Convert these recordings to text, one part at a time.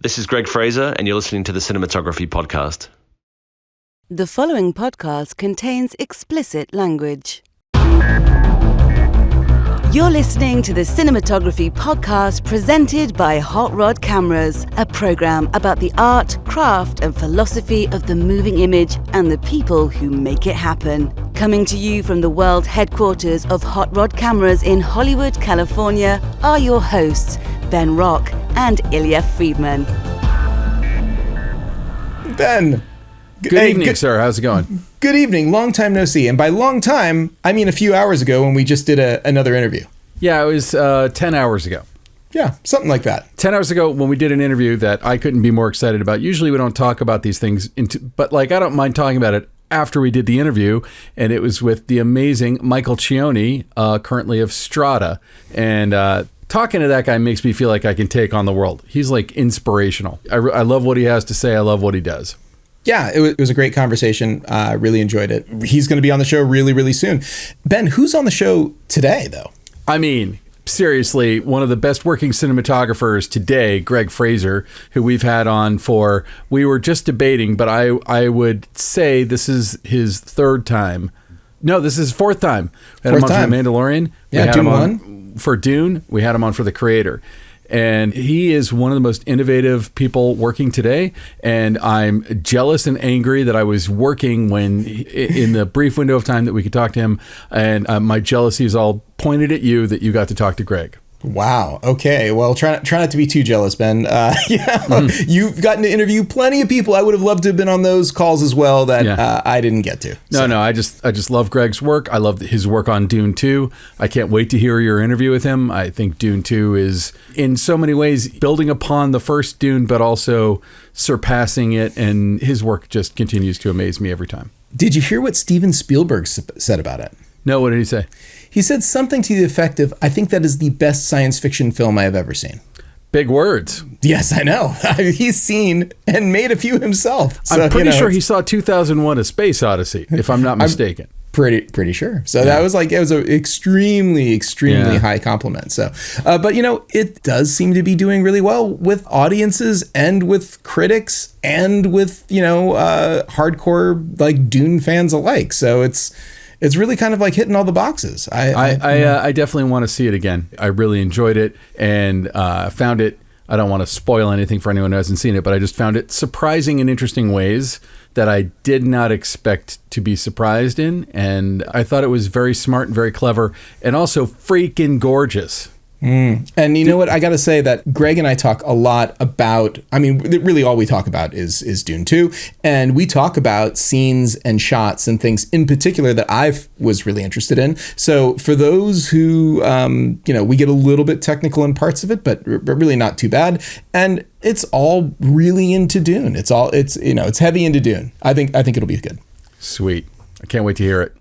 This is Greig Fraser, and you're listening to the Cinematography Podcast. The following podcast contains explicit language. You're listening to the Cinematography Podcast presented by Hot Rod Cameras, a program about the art, craft, and philosophy of the moving image and the people who make it happen. Coming to you from the world headquarters of Hot Rod Cameras in Hollywood, California, are your hosts, Ben Rock and Ilya Friedman. Ben. Good evening, sir. How's it going? Good evening. Long time no see. And by long time, I mean a few hours ago when we just did another interview. Yeah, it was 10 hours ago. Yeah, something like that. 10 hours ago when we did an interview that I couldn't be more excited about. Usually we don't talk about these things, but I don't mind talking about it after we did the interview. And it was with the amazing Michael Cioni, currently of Strata. And talking to that guy makes me feel like I can take on the world. He's like inspirational. I love what he has to say. I love what he does. Yeah, it was a great conversation. I really enjoyed it. He's going to be on the show really, really soon. Ben, who's on the show today, though? I mean, seriously, one of the best working cinematographers today, Greig Fraser, who we've had on for, we were just debating, but I would say this is his third time. No, this is his fourth time. We had him on for The Mandalorian. Yeah, we had Dune him on 1. For Dune. We had him on for The Creator. And he is one of the most innovative people working today. And I'm jealous and angry that I was working when, in the brief window of time that we could talk to him. And my jealousy is all pointed at you that you got to talk to Greig. Wow. Okay. Well, try not to be too jealous, Ben. You've gotten to interview plenty of people. I would have loved to have been on those calls as well that I didn't get to. No, I just love Greig's work. I love his work on Dune 2. I can't wait to hear your interview with him. I think Dune 2 is, in so many ways, building upon the first Dune, but also surpassing it. And his work just continues to amaze me every time. Did you hear what Steven Spielberg said about it? No, what did he say? He said something to the effect of, I think that is the best science fiction film I have ever seen. Big words. Yes, I know. He's seen and made a few himself. So, I'm pretty sure he saw 2001: A Space Odyssey, if I'm not mistaken. Pretty sure. So that was it was an extremely high compliment. So, but it does seem to be doing really well with audiences and with critics and with, hardcore like Dune fans alike. So it's really kind of like hitting all the boxes. I definitely want to see it again. I really enjoyed it and found it. I don't want to spoil anything for anyone who hasn't seen it, but I just found it surprising in interesting ways that I did not expect to be surprised in. And I thought it was very smart and very clever and also freaking gorgeous. And you know what? I got to say that Greig and I talk a lot about, really all we talk about is Dune 2. And we talk about scenes and shots and things in particular that I was really interested in. So for those who, we get a little bit technical in parts of it, but really not too bad. And it's all really into Dune. It's heavy into Dune. I think it'll be good. Sweet. I can't wait to hear it.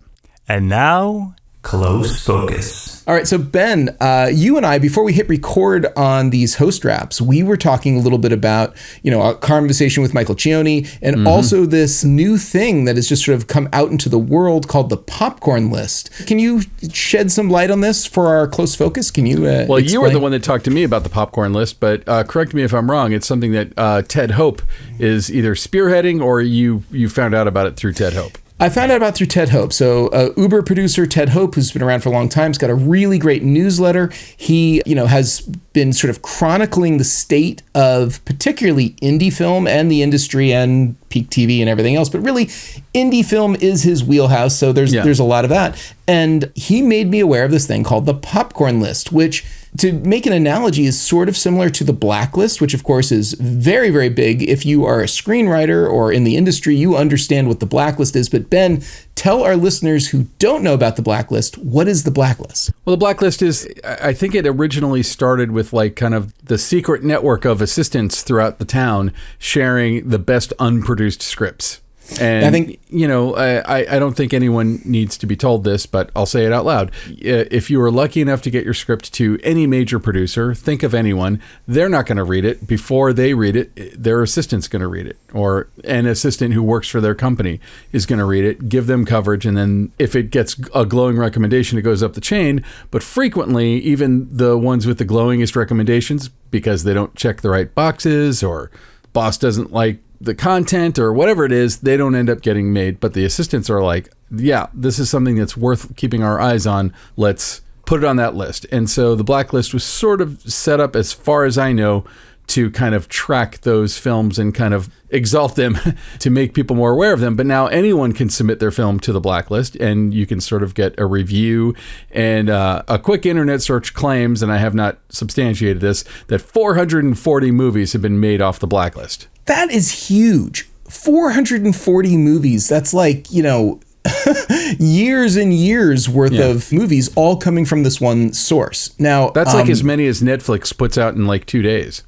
And now, Close Focus. All right, so Ben, you and I, before we hit record on these host wraps, we were talking a little bit about, a conversation with Michael Cioni and also this new thing that has just sort of come out into the world called the popcorn list. Can you shed some light on this for our Close Focus? Can you Well, explain? You were the one that talked to me about the popcorn list, but correct me if I'm wrong. It's something that Ted Hope is either spearheading or you found out about it through Ted Hope. I found out about through Ted Hope. So Uber producer Ted Hope, who's been around for a long time, has got a really great newsletter. He, has been sort of chronicling the state of particularly indie film and the industry and peak TV and everything else. But really, indie film is his wheelhouse. So there's a lot of that. And he made me aware of this thing called the popcorn list, which, to make an analogy, is sort of similar to the blacklist, which of course is very, very big. If you are a screenwriter or in the industry, you understand what the blacklist is. But Ben, tell our listeners who don't know about the blacklist, what is the blacklist? Well, the blacklist is, I think it originally started with like kind of the secret network of assistants throughout the town sharing the best unproduced scripts. And I think, I don't think anyone needs to be told this, but I'll say it out loud. If you are lucky enough to get your script to any major producer, think of anyone. They're not going to read it. Before they read it, their assistant's going to read it, or an assistant who works for their company is going to read it, give them coverage, and then if it gets a glowing recommendation, it goes up the chain. But frequently, even the ones with the glowingest recommendations, because they don't check the right boxes, or boss doesn't like the content or whatever it is, they don't end up getting made. But the assistants are like, yeah, this is something that's worth keeping our eyes on. Let's put it on that list. And so the blacklist was sort of set up, as far as I know, to kind of track those films and kind of exalt them to make people more aware of them. But now anyone can submit their film to the blacklist, and you can sort of get a review. And a quick internet search claims, and I have not substantiated this, that 440 movies have been made off the blacklist. That is huge. 440 movies. That's like, years and years worth of movies all coming from this one source. Now, that's like as many as Netflix puts out in like 2 days.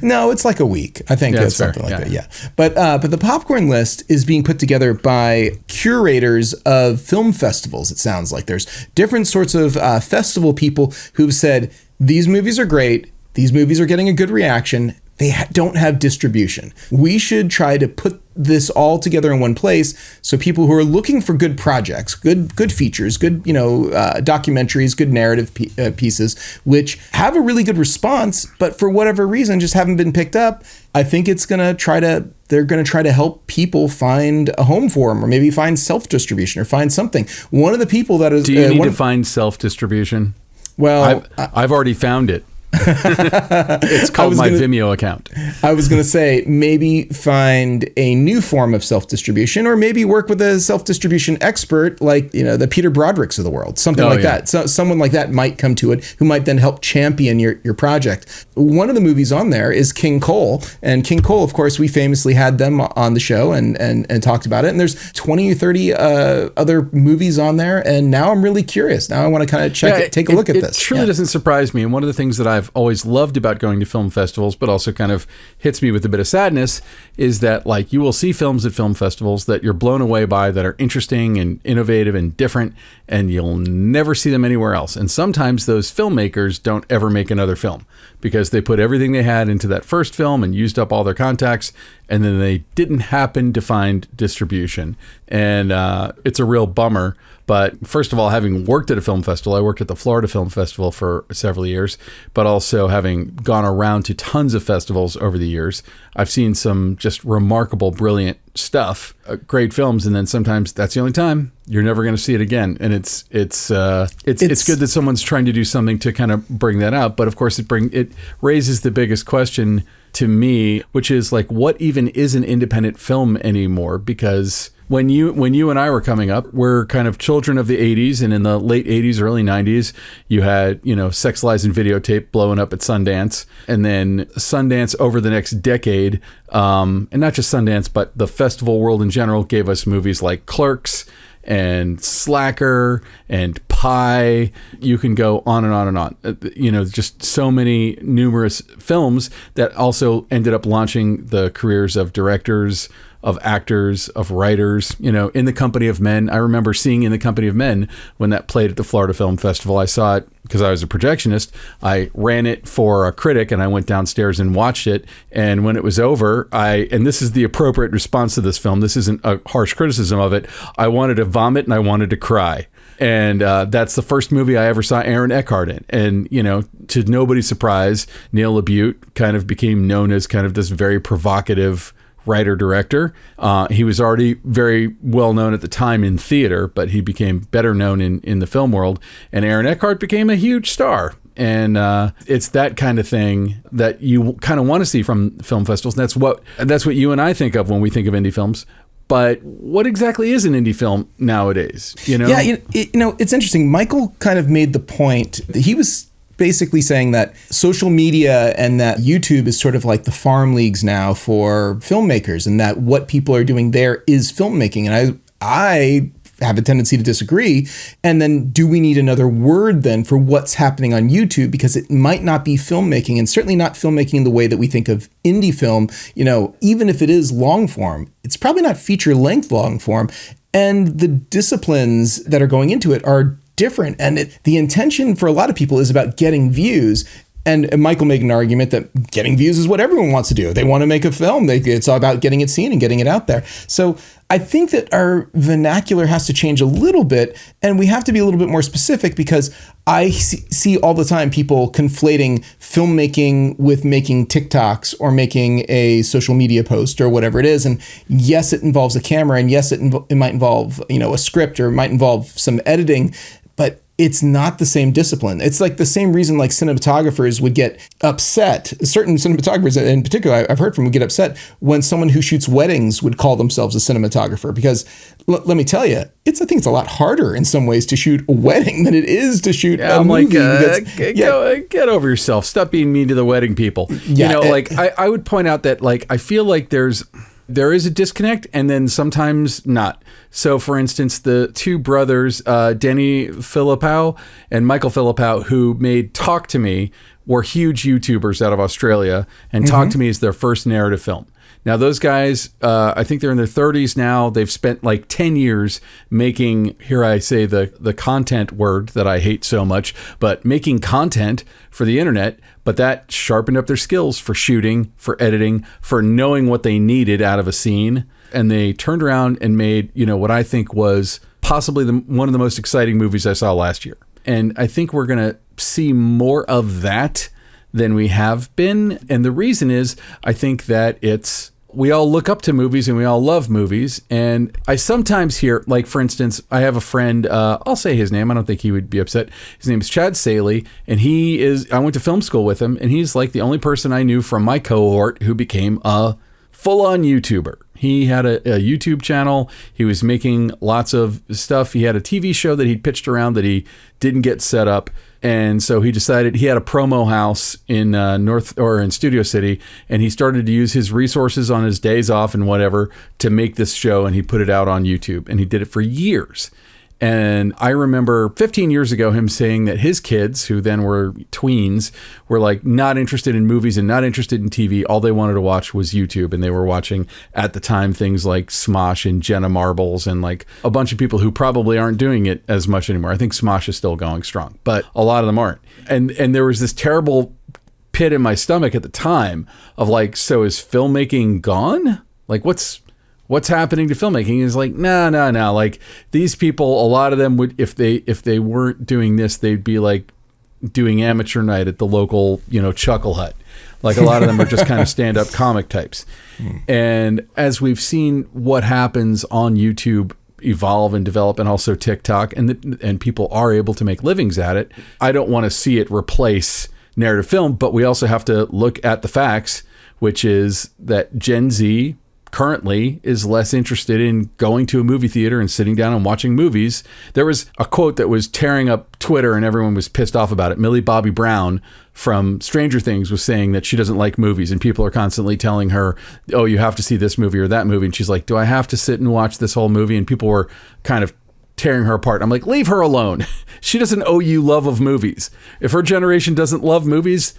No, it's like a week. I think it's something like that. Yeah. But the popcorn list is being put together by curators of film festivals. It sounds like there's different sorts of festival people who've said, these movies are great. These movies are getting a good reaction. They don't have distribution. We should try to put this all together in one place, so people who are looking for good projects, good features, good documentaries, good narrative pieces, which have a really good response, but for whatever reason just haven't been picked up. I think they're going to try to help people find a home for them, or maybe find self-distribution, or find something. One of the people that is... Do you need to find self-distribution? Well, I've already found it. It's called my Vimeo account. I was going to say, maybe find a new form of self-distribution, or maybe work with a self-distribution expert like, the Peter Brodericks of the world, something like that. So someone like that might come to it, who might then help champion your project. One of the movies on there is King Cole, and King Cole, of course, we famously had them on the show and talked about it. And there's 20 or 30 other movies on there, and now I'm really curious. Now I want to kind of take a look at this. It truly doesn't surprise me. And one of the things that I've always loved about going to film festivals, but also kind of hits me with a bit of sadness, is that like you will see films at film festivals that you're blown away by, that are interesting and innovative and different, and you'll never see them anywhere else. And sometimes those filmmakers don't ever make another film because they put everything they had into that first film and used up all their contacts, and then they didn't happen to find distribution. And it's a real bummer. But first of all, having worked at a film festival, I worked at the Florida Film Festival for several years, but also having gone around to tons of festivals over the years, I've seen some just remarkable, brilliant stuff, great films, and then sometimes that's the only time. You're never going to see it again. And it's good that someone's trying to do something to kind of bring that out. But of course, it raises the biggest question to me, which is like, what even is an independent film anymore? Because when you and I were coming up, we're kind of children of the 80s, and in the late 80s, early 90s, you had, Sex, Lies, and Videotape blowing up at Sundance, and then Sundance over the next decade, and not just Sundance, but the festival world in general, gave us movies like Clerks and Slacker and Pi. You can go on and on and on. Just so many numerous films that also ended up launching the careers of directors, of actors, of writers. In the Company of Men. I remember seeing In the Company of Men when that played at the Florida Film Festival. I saw it because I was a projectionist. I ran it for a critic, and I went downstairs and watched it. And when it was over, and this is the appropriate response to this film, this isn't a harsh criticism of it, I wanted to vomit and I wanted to cry. And that's the first movie I ever saw Aaron Eckhart in. And, to nobody's surprise, Neil LaBute kind of became known as kind of this very provocative writer-director. He was already very well known at the time in theater, but he became better known in the film world. And Aaron Eckhart became a huge star. And it's that kind of thing that you kind of want to see from film festivals. And that's what you and I think of when we think of indie films. But what exactly is an indie film nowadays? Yeah, it's interesting. Michael kind of made the point that he was basically saying that social media and that YouTube is sort of like the farm leagues now for filmmakers, and that what people are doing there is filmmaking. And I have a tendency to disagree. And then do we need another word then for what's happening on YouTube? Because it might not be filmmaking, and certainly not filmmaking in the way that we think of indie film. Even if it is long form, it's probably not feature length long form. And the disciplines that are going into it are different. And the intention for a lot of people is about getting views. And Michael made an argument that getting views is what everyone wants to do. They want to make a film. It's all about getting it seen and getting it out there. So I think that our vernacular has to change a little bit, and we have to be a little bit more specific, because I see all the time people conflating filmmaking with making TikToks or making a social media post or whatever it is. And yes, it involves a camera, and yes, it might involve a script, or it might involve some editing, but it's not the same discipline. It's like the same reason like cinematographers would get upset. Certain cinematographers in particular I've heard from would get upset when someone who shoots weddings would call themselves a cinematographer, because let me tell you, I think it's a lot harder in some ways to shoot a wedding than it is to shoot a movie. Get over yourself. Stop being mean to the wedding people. Yeah, I would point out that I feel like there is a disconnect, and then sometimes not. So, for instance, the two brothers, Denny Philippou and Michael Philippou, who made Talk to Me, were huge YouTubers out of Australia, and Talk to Me is their first narrative film. Now, those guys, I think they're in their 30s now. They've spent like 10 years making, here I say the content word that I hate so much, but making content for the internet. But that sharpened up their skills for shooting, for editing, for knowing what they needed out of a scene. And they turned around and made, what I think was possibly one of the most exciting movies I saw last year. And I think we're going to see more of that than we have been. And the reason is, I think that we all look up to movies and we all love movies. And I sometimes hear, like, for instance, I have a friend, I'll say his name. I don't think he would be upset. His name is Chad Saley, and I went to film school with him, and he's like the only person I knew from my cohort who became a full-on YouTuber. He had a YouTube channel. He was making lots of stuff. He had a TV show that he'd pitched around that he didn't get set up. And so he decided, he had a promo house in in Studio City, and he started to use his resources on his days off and whatever to make this show, and he put it out on YouTube, and he did it for years. And I remember 15 years ago him saying that his kids, who then were tweens, were like not interested in movies and not interested in TV. All they wanted to watch was YouTube. And they were watching at the time things like Smosh and Jenna Marbles and like a bunch of people who probably aren't doing it as much anymore. I think Smosh is still going strong, but a lot of them aren't. And there was this terrible pit in my stomach at the time of like, so is filmmaking gone? Like what's happening to filmmaking? Is like, no. Like these people, a lot of them would, if they weren't doing this, they'd be like doing amateur night at the local, Chuckle Hut. Like a lot of them are just kind of stand-up comic types. And as we've seen what happens on YouTube evolve and develop, and also TikTok, and people are able to make livings at it, I don't want to see it replace narrative film, but we also have to look at the facts, which is that Gen Z currently is less interested in going to a movie theater and sitting down and watching movies. There was a quote that was tearing up Twitter and everyone was pissed off about it. Millie Bobby Brown from Stranger Things was saying that she doesn't like movies, and people are constantly telling her, oh, you have to see this movie or that movie. And she's like, do I have to sit and watch this whole movie? And people were kind of tearing her apart. I'm like, leave her alone. She doesn't owe you love of movies. If her generation doesn't love movies,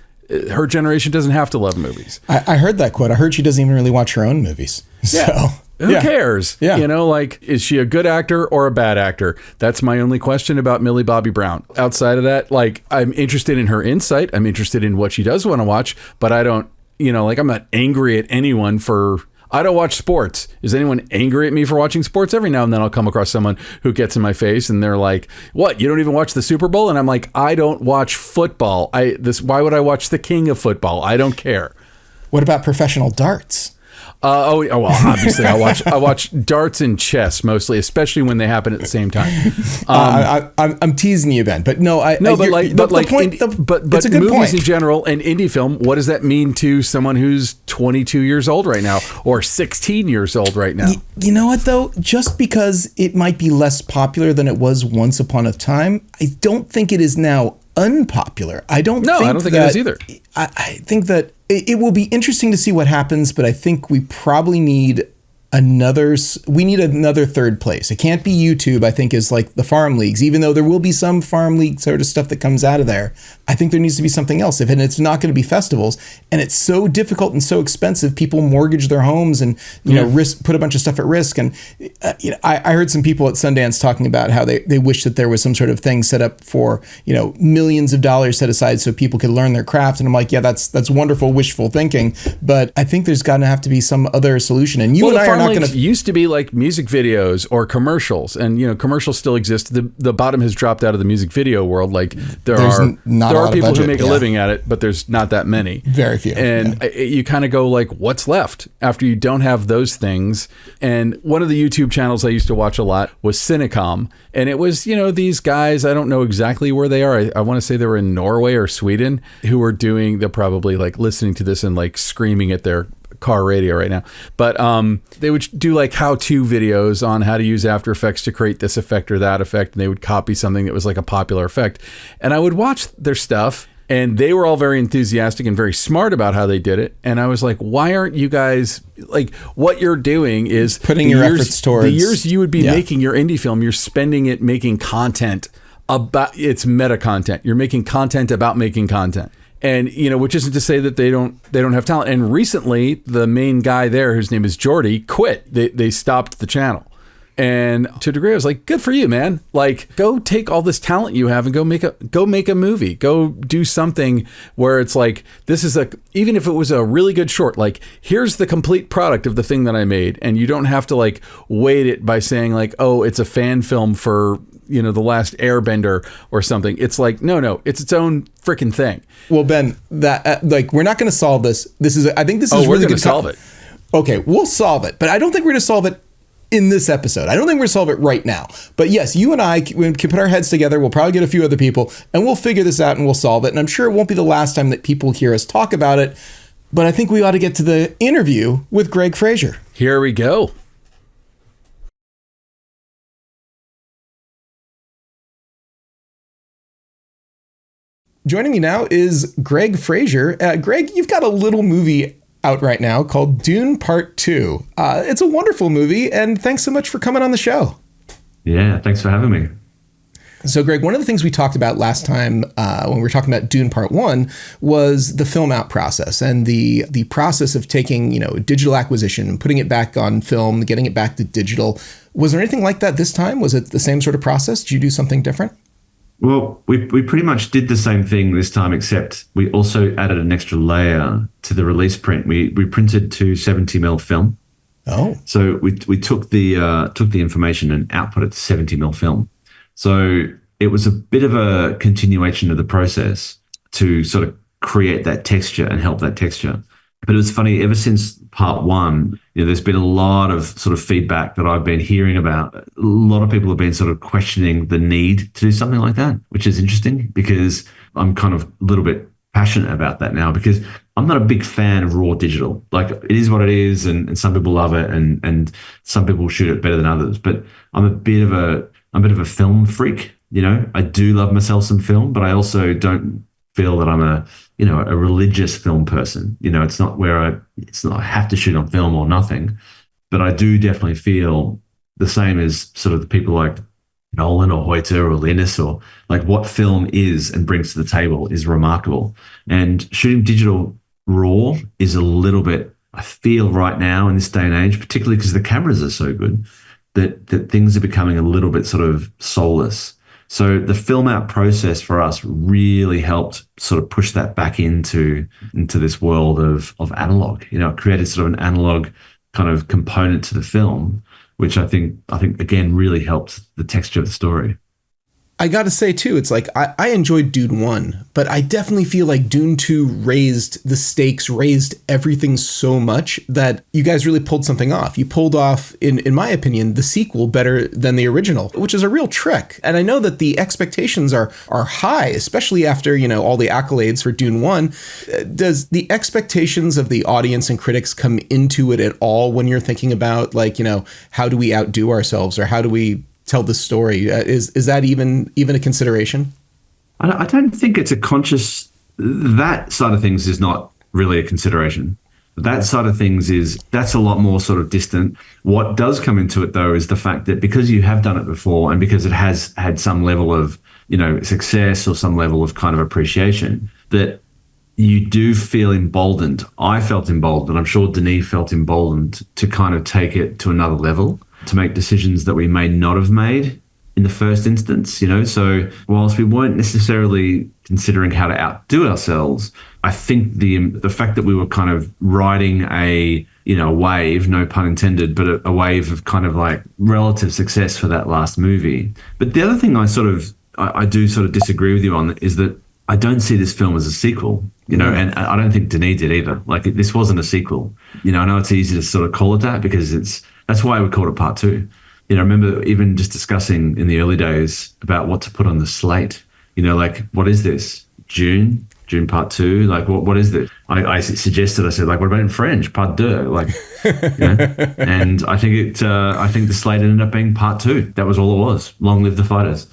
her generation doesn't have to love movies. I heard that quote. I heard she doesn't even really watch her own movies. Yeah. So who cares? Yeah. Like, is she a good actor or a bad actor? That's my only question about Millie Bobby Brown. Outside of that, like, I'm interested in her insight. I'm interested in what she does want to watch, but I don't, I'm not angry at anyone for... I don't watch sports. Is anyone angry at me for watching sports? Every now and then I'll come across someone who gets in my face and they're like, what, you don't even watch the Super Bowl? And I'm like, I don't watch football. Why would I watch the king of football? I don't care. What about professional darts? Well, obviously I watch darts and chess mostly, especially when they happen at the same time. I'm teasing you, Ben, but no, but it's a good movies point. In general and indie film, what does that mean to someone who's 22 years old right now or 16 years old right now? You know what though? Just because it might be less popular than it was once upon a time, I don't think it is now unpopular. I don't think it is either. I think that it will be interesting to see what happens, but I think we probably need we need another third place. It can't be YouTube, I think, is like the farm leagues, even though there will be some farm league sort of stuff that comes out of there. I think there needs to be something else. And it's not going to be festivals, and it's so difficult and so expensive. People mortgage their homes and, put a bunch of stuff at risk. And, I heard some people at Sundance talking about how they wish that there was some sort of thing set up for, millions of dollars set aside so people could learn their craft. And I'm like, yeah, that's wonderful, wishful thinking. But I think there's got to have to be some other solution. And you and I are not going to... used to be like music videos or commercials, and commercials still exist. The bottom has dropped out of the music video world. Like there are people who make a living at it, but there's not that many. Very few. And you kind of go like, what's left after you don't have those things? And one of the YouTube channels I used to watch a lot was Cinecom, and it was these guys, I don't know exactly where they are. I want to say they were in Norway or Sweden, who were they're probably like listening to this and like screaming at their car radio right now, but they would do like how-to videos on how to use After Effects to create this effect or that effect, and they would copy something that was like a popular effect, and I would watch their stuff, and they were all very enthusiastic and very smart about how they did it, and I was like, why aren't you guys, like, what you're doing is putting your efforts towards the years you would be making your indie film, you're spending it making content about, it's meta content, you're making content about making content. And, which isn't to say that they don't have talent. And recently, the main guy there, whose name is Jordy, quit. They stopped the channel. And to a degree, I was like, good for you, man. Like, go take all this talent you have and go make a movie. Go do something where it's like, even if it was a really good short, like, here's the complete product of the thing that I made. And you don't have to like weight it by saying like, oh, it's a fan film for, The Last Airbender or something. It's like, no, it's its own freaking thing. Well, Ben, that we're not going to solve this. I think this is really good. Solve it. Okay, we'll solve it, but I don't think we're going to solve it in this episode. I don't think we're going to solve it right now. But yes, you and I can put our heads together. We'll probably get a few other people, and we'll figure this out and we'll solve it. And I'm sure it won't be the last time that people hear us talk about it. But I think we ought to get to the interview with Greig Fraser. Here we go. Joining me now is Greig Fraser. Greig, you've got a little movie out right now called Dune Part 2. It's a wonderful movie, and thanks so much for coming on the show. Yeah, thanks for having me. So, Greig, one of the things we talked about last time when we were talking about Dune Part 1 was the film out process and the process of taking, digital acquisition and putting it back on film, getting it back to digital. Was there anything like that this time? Was it the same sort of process? Did you do something different? Well, we pretty much did the same thing this time, except we also added an extra layer to the release print. We printed to 70mm film. Oh. So we took the information and output it to 70mm film. So it was a bit of a continuation of the process to sort of create that texture and help that texture. But it was funny, ever since part 1, there's been a lot of sort of feedback that I've been hearing about. A lot of people have been sort of questioning the need to do something like that, which is interesting because I'm kind of a little bit passionate about that now, because I'm not a big fan of raw digital. Like, it is what it is, and some people love it, and some people shoot it better than others. But I'm a bit of a film freak. I do love myself some film, but I also don't feel that I'm a religious film person. It's not where I have to shoot on film or nothing, but I do definitely feel the same as sort of the people like Nolan or Hoyter or Linus, or like what film is and brings to the table is remarkable. And shooting digital raw is a little bit, I feel right now in this day and age, particularly because the cameras are so good, that things are becoming a little bit sort of soulless. So the film out process for us really helped sort of push that back into this world of analog. It created sort of an analog kind of component to the film, which I think again really helped the texture of the story. I got to say, too, it's like I enjoyed Dune 1, but I definitely feel like Dune 2 raised the stakes, raised everything so much that you guys really pulled something off. You pulled off, in my opinion, the sequel better than the original, which is a real trick. And I know that the expectations are high, especially after, all the accolades for Dune 1. Does the expectations of the audience and critics come into it at all when you're thinking about, like, how do we outdo ourselves, or how do we tell the story? Is that even a consideration? I don't think it's a conscious, that side of things is not really a consideration. That side of things that's a lot more sort of distant. What does come into it though is the fact that because you have done it before and because it has had some level of, success or some level of kind of appreciation, that you do feel emboldened. I felt emboldened. I'm sure Denis felt emboldened to kind of take it to another level, to make decisions that we may not have made in the first instance, So whilst we weren't necessarily considering how to outdo ourselves, I think the fact that we were kind of riding a wave, no pun intended, but a wave of kind of like relative success for that last movie. But the other thing I do sort of disagree with you on is that I don't see this film as a sequel, and I don't think Denis did either. Like this wasn't a sequel. I know it's easy to sort of call it that because that's why we called it part 2. I remember even just discussing in the early days about what to put on the slate. Like what is this? Dune part 2? Like what is this? I suggested, I said, like, what about in French? Part 2, like, and I think the slate ended up being part 2. That was all it was. Long live the fighters.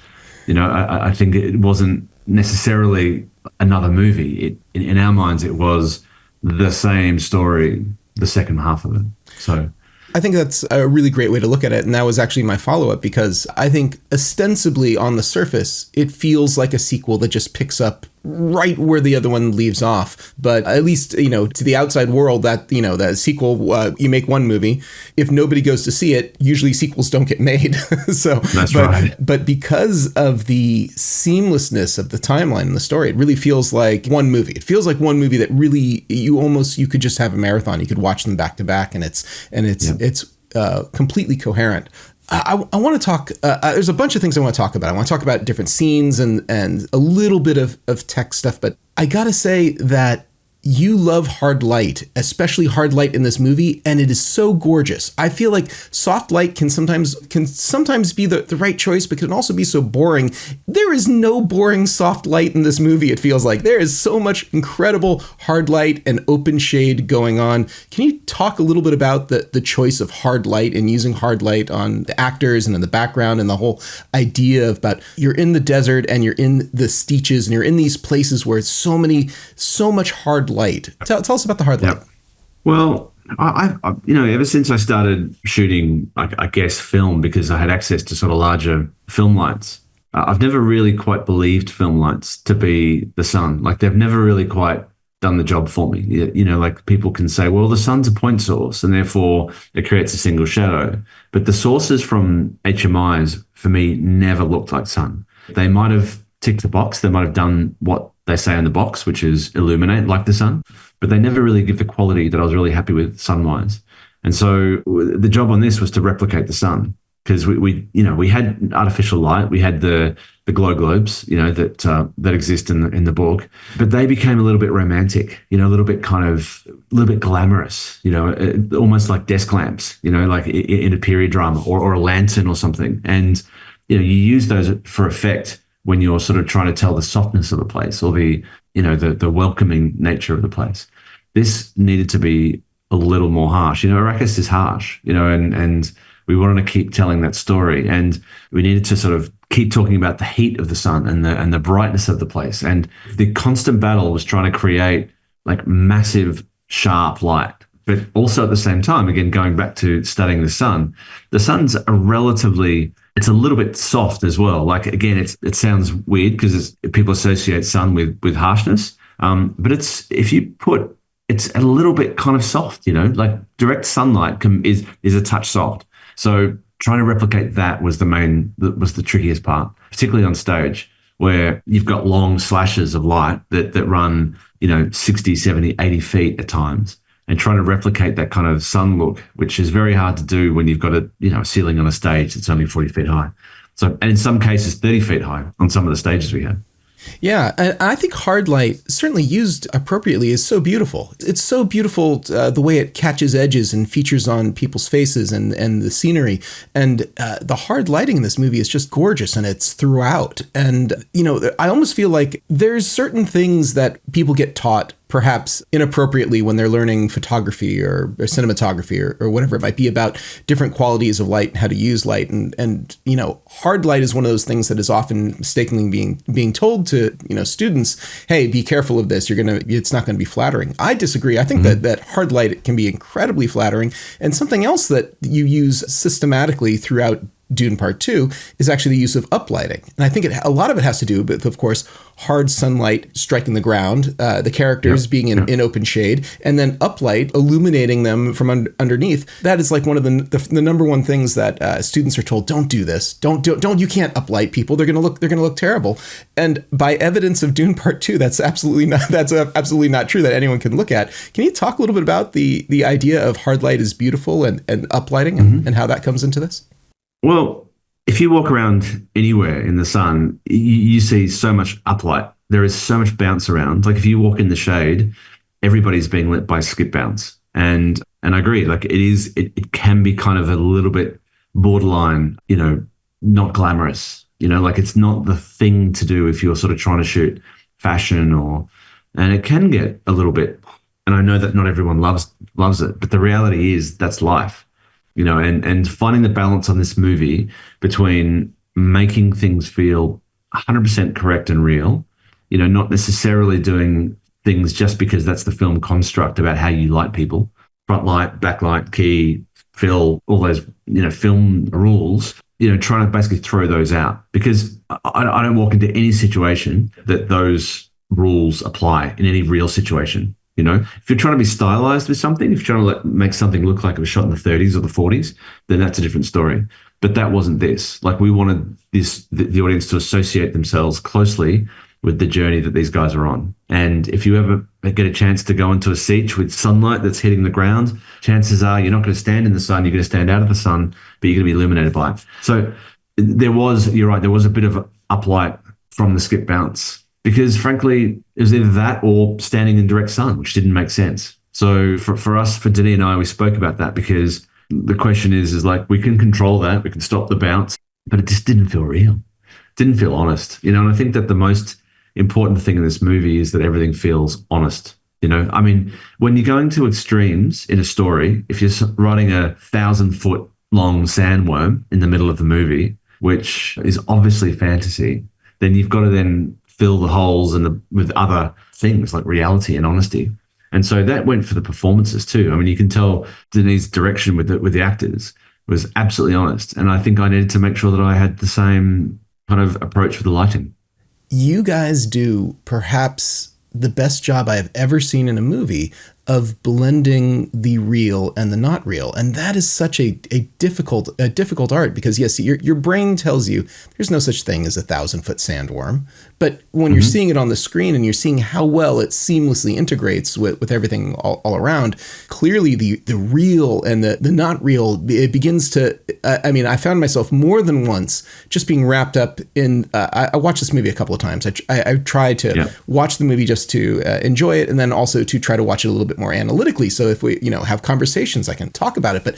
I think it wasn't necessarily another movie. In our minds, it was the same story, the second half of it. So I think that's a really great way to look at it. And that was actually my follow-up, because I think ostensibly on the surface, it feels like a sequel that just picks up right where the other one leaves off. But at least, to the outside world, that sequel, you make one movie. If nobody goes to see it, usually sequels don't get made. Right. But because of the seamlessness of the timeline and the story, it really feels like one movie. It feels like one movie that really you could just have a marathon. You could watch them back to back, and it's completely coherent. I want to talk, there's a bunch of things I want to talk about. I want to talk about different scenes and a little bit of tech stuff, but I got to say that you love hard light, especially hard light in this movie, and it is so gorgeous. I feel like soft light can sometimes be the right choice, but can also be so boring. There is no boring soft light in this movie, it feels like. There is so much incredible hard light and open shade going on. Can you talk a little bit about the choice of hard light and using hard light on the actors and in the background, and the whole idea about you're in the desert and you're in the Steeches and you're in these places where it's so much hard light. Tell us about the hard light. Well, I ever since I started shooting, I guess, film, because I had access to sort of larger film lights, I've never really quite believed film lights to be the sun. Like they've never really quite done the job for me. Like people can say, well, the sun's a point source and therefore it creates a single shadow. But the sources from HMIs for me never looked like sun. They might have ticked the box. They might have done what they say on the box, which is illuminate like the sun, but they never really give the quality that I was really happy with sun-wise. And so the job on this was to replicate the sun, because we had artificial light, we had the glow globes, that exist in the book, but they became a little bit romantic, a little bit glamorous, almost like desk lamps, like in a period drama or a lantern or something. And you use those for effect when you're sort of trying to tell the softness of a place or the welcoming nature of the place. This needed to be a little more harsh. Arrakis is harsh, and we wanted to keep telling that story, and we needed to sort of keep talking about the heat of the sun and the brightness of the place. And the constant battle was trying to create like massive, sharp light. But also at the same time, again, going back to studying the sun's it's a little bit soft as well. Like, again, it sounds weird because people associate sun with harshness. But it's a little bit kind of soft, like direct sunlight is a touch soft. So trying to replicate that was the trickiest part, particularly on stage, where you've got long slashes of light that run, 60, 70, 80 feet at times. And trying to replicate that kind of sun look, which is very hard to do when you've got a ceiling on a stage that's only 40 feet high. So, and in some cases, 30 feet high on some of the stages we had. Yeah, and I think hard light, certainly used appropriately, is so beautiful. It's so beautiful the way it catches edges and features on people's faces and the scenery. And the hard lighting in this movie is just gorgeous, and it's throughout. And, I almost feel like there's certain things that people get taught perhaps inappropriately when they're learning photography or cinematography or whatever it might be about different qualities of light and how to use light. And hard light is one of those things that is often mistakenly being told to, students, hey, be careful of this. It's not going to be flattering. I disagree. I think that hard light can be incredibly flattering. And something else that you use systematically throughout Dune Part 2 is actually the use of uplighting. And I think a lot of it has to do with, of course, hard sunlight striking the ground, the characters being in open shade, and then uplight illuminating them from underneath. That is like one of the number one things that students are told, don't do this. Don't, you can't uplight people. They're going to look terrible. And by evidence of Dune Part 2, that's absolutely not true that anyone can look at. Can you talk a little bit about the idea of hard light is beautiful and uplighting and how that comes into this? Well, if you walk around anywhere in the sun, you see so much uplight. There is so much bounce around. Like if you walk in the shade, everybody's being lit by skip bounce. And I agree, like it can be kind of a little bit borderline, not glamorous, like it's not the thing to do if you're sort of trying to shoot fashion and it can get a little bit, and I know that not everyone loves it, but the reality is that's life. And finding the balance on this movie between making things feel 100% correct and real, not necessarily doing things just because that's the film construct about how you light people, front light, backlight, key, fill, all those, film rules, trying to basically throw those out because I don't walk into any situation that those rules apply in any real situation. If you're trying to be stylized with something, if you're trying to make something look like it was shot in the 30s or the 40s, then that's a different story. But that wasn't this. Like we wanted the audience to associate themselves closely with the journey that these guys are on. And if you ever get a chance to go into a siege with sunlight that's hitting the ground, chances are you're not going to stand in the sun, you're going to stand out of the sun, but you're going to be illuminated by it. So you're right, there was a bit of uplight from the skip bounce. Because frankly, it was either that or standing in direct sun, which didn't make sense. So for us, for Denis and I, we spoke about that because the question is like, we can control that, we can stop the bounce, but it just didn't feel real. Didn't feel honest. And I think that the most important thing in this movie is that everything feels honest. I mean, when you're going to extremes in a story, if you're writing 1,000-foot long sandworm in the middle of the movie, which is obviously fantasy, then you've got to then fill the holes with other things like reality and honesty. And so that went for the performances too. I mean, you can tell Denis' direction with the actors was absolutely honest. And I think I needed to make sure that I had the same kind of approach with the lighting. You guys do perhaps the best job I have ever seen in a movie of blending the real and the not real. And that is such a difficult art because yes, your brain tells you there's no such thing as 1,000-foot sandworm. But when you're seeing it on the screen and you're seeing how well it seamlessly integrates with everything all around, clearly the real and the not real, it begins to, I found myself more than once just being wrapped up in, I watched this movie a couple of times. I tried to watch the movie just to enjoy it and then also to try to watch it a little bit more analytically. So if we, have conversations, I can talk about it, but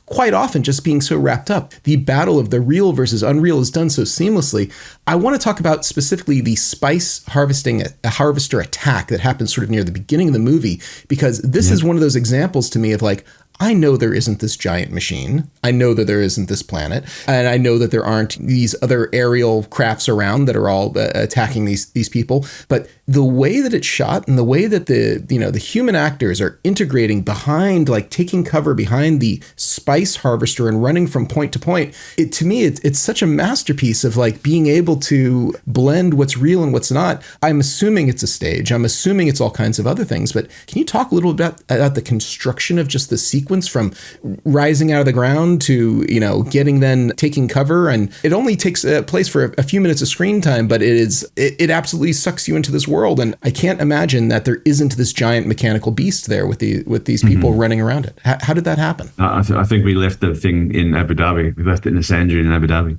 quite often just being so wrapped up. The battle of the real versus unreal is done so seamlessly. I want to talk about specifically the spice harvester attack that happens sort of near the beginning of the movie, because this is one of those examples to me of like, I know there isn't this giant machine. I know that there isn't this planet. And I know that there aren't these other aerial crafts around that are all attacking these people. But the way that it's shot and the way that the human actors are integrating behind, like taking cover behind the spice harvester and running from point to point, to me, it's such a masterpiece of like being able to blend what's real and what's not. I'm assuming it's a stage. I'm assuming it's all kinds of other things. But can you talk a little bit about the construction of just the sequence from rising out of the ground to, taking cover? And it only takes place for a few minutes of screen time, but it absolutely sucks you into this world. And I can't imagine that there isn't this giant mechanical beast there with these people running around it. How did that happen? I think we left the thing in Abu Dhabi. We left it in a sand dune in Abu Dhabi.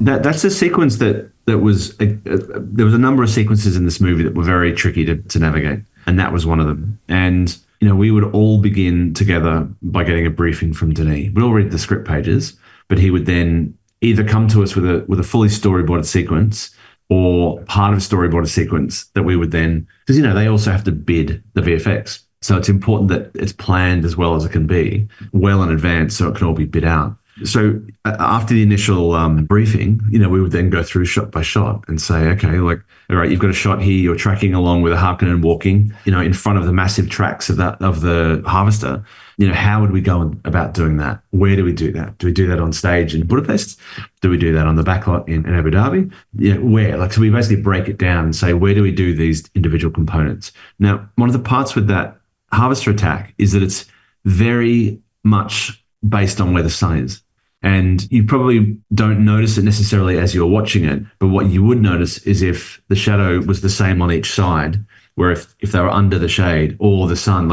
That's a sequence that was there was a number of sequences in this movie that were very tricky to navigate, and that was one of them. And we would all begin together by getting a briefing from Denis. We'd all read the script pages, but he would then either come to us with a fully storyboarded sequence, or part of a storyboarded sequence that we would then, because, they also have to bid the VFX. So it's important that it's planned as well as it can be, well in advance, so it can all be bid out. So after the initial briefing, we would then go through shot by shot and say, okay, all right, you've got a shot here, you're tracking along with a Harkonnen walking, in front of the massive tracks of the harvester. How would we go about doing that? Where do we do that? Do we do that on stage in Budapest? Do we do that on the backlot in Abu Dhabi? Where? So we basically break it down and say, where do we do these individual components? Now, one of the parts with that harvester attack is that it's very much based on where the sun is. And you probably don't notice it necessarily as you're watching it, but what you would notice is if the shadow was the same on each side, where if they were under the shade or the sun,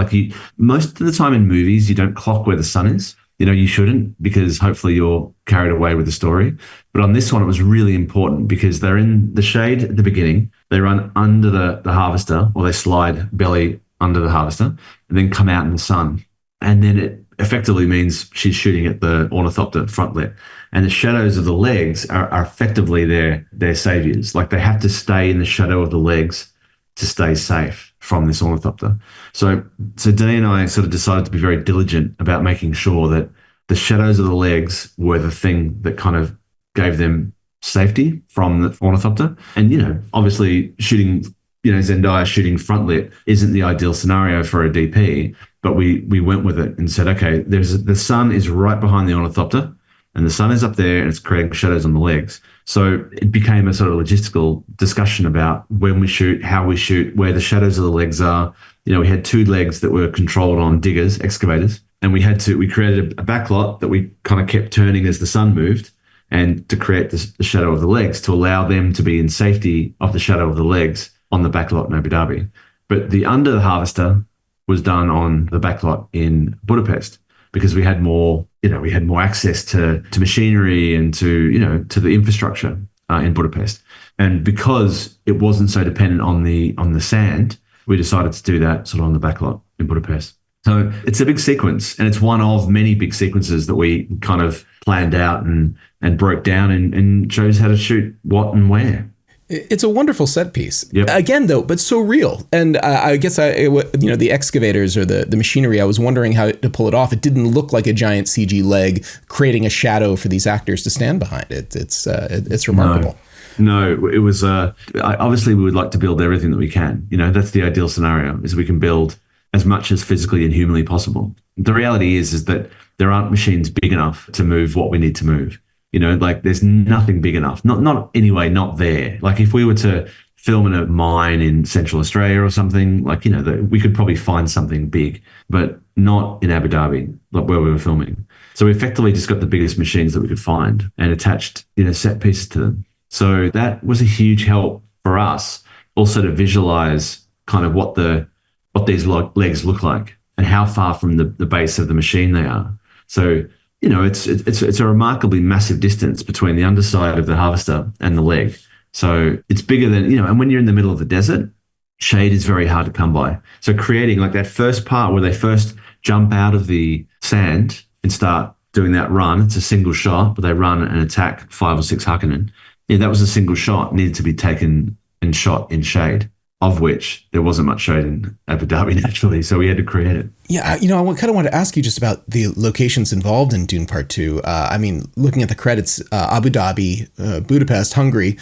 most of the time in movies, you don't clock where the sun is. You shouldn't, because hopefully you're carried away with the story. But on this one, it was really important because they're in the shade at the beginning, they run under the harvester, or they slide belly under the harvester and then come out in the sun. And then it effectively means she's shooting at the ornithopter frontlet. And the shadows of the legs are effectively their saviors. They have to stay in the shadow of the legs to stay safe from this ornithopter. So Dee and I sort of decided to be very diligent about making sure that the shadows of the legs were the thing that kind of gave them safety from the ornithopter. And, obviously shooting, Zendaya shooting frontlit isn't the ideal scenario for a DP, but we went with it and said, okay, the sun is right behind the ornithopter, and the sun is up there and it's creating shadows on the legs. So it became a sort of logistical discussion about when we shoot, how we shoot, where the shadows of the legs are. We had 2 legs that were controlled on diggers, excavators, and we created a backlot that we kind of kept turning as the sun moved, and to create the shadow of the legs to allow them to be in safety of the shadow of the legs on the backlot in Abu Dhabi. But the under the harvester was done on the backlot in Budapest, because we had more access to machinery and to the infrastructure in Budapest. And because it wasn't so dependent on the sand, we decided to do that sort of on the backlot in Budapest. So it's a big sequence, and it's one of many big sequences that we kind of planned out and broke down and chose how to shoot what and where. It's a wonderful set piece. Yep. Again, though, but so real. And I guess, the excavators or the machinery, I was wondering how to pull it off. It didn't look like a giant CG leg creating a shadow for these actors to stand behind. It's remarkable. No, it was, obviously we would like to build everything that we can. That's the ideal scenario, is we can build as much as physically and humanly possible. The reality is that there aren't machines big enough to move what we need to move. There's nothing big enough. Not anyway, not there. If we were to film in a mine in Central Australia or something, we could probably find something big, but not in Abu Dhabi, where we were filming. So we effectively just got the biggest machines that we could find and attached, set pieces to them. So that was a huge help for us also to visualize kind of what these legs look like and how far from the base of the machine they are. So it's a remarkably massive distance between the underside of the harvester and the leg. So it's bigger than, and when you're in the middle of the desert, shade is very hard to come by. So creating that first part where they first jump out of the sand and start doing that run, it's a single shot, but they run and attack 5 or 6 Harkonnen. That was a single shot, needed to be taken and shot in shade, of which there wasn't much shade in Abu Dhabi naturally, so we had to create it. Yeah, I kind of want to ask you just about the locations involved in Dune Part 2. Looking at the credits, Abu Dhabi, Budapest, Hungary,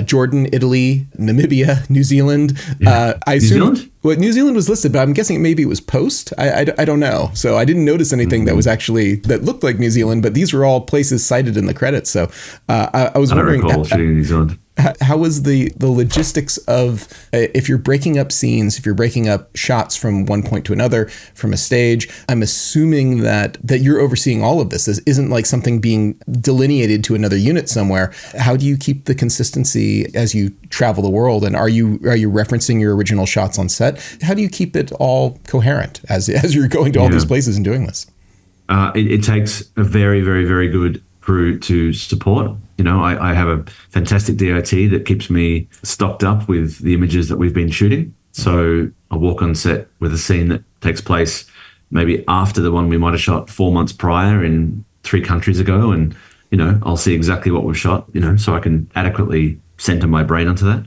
Jordan, Italy, Namibia, New Zealand. Yeah. I assume, New Zealand? Well, New Zealand was listed, but I'm guessing maybe it was post. I don't know. So I didn't notice anything that was that looked like New Zealand, but these were all places cited in the credits. So I was wondering. I don't recall shooting in New Zealand. How was the logistics of if you're breaking up scenes, if you're breaking up shots from one point to another from a stage? I'm assuming that you're overseeing all of this. This isn't like something being delineated to another unit somewhere. How do you keep the consistency as you travel the world? And are you referencing your original shots on set? How do you keep it all coherent as you're going to all these places and doing this? It takes a very, very, very good crew to support. I have a fantastic DOT that keeps me stocked up with the images that we've been shooting. So I walk on set with a scene that takes place maybe after the one we might have shot 4 months prior in 3 countries ago. And, I'll see exactly what we've shot, so I can adequately center my brain onto that.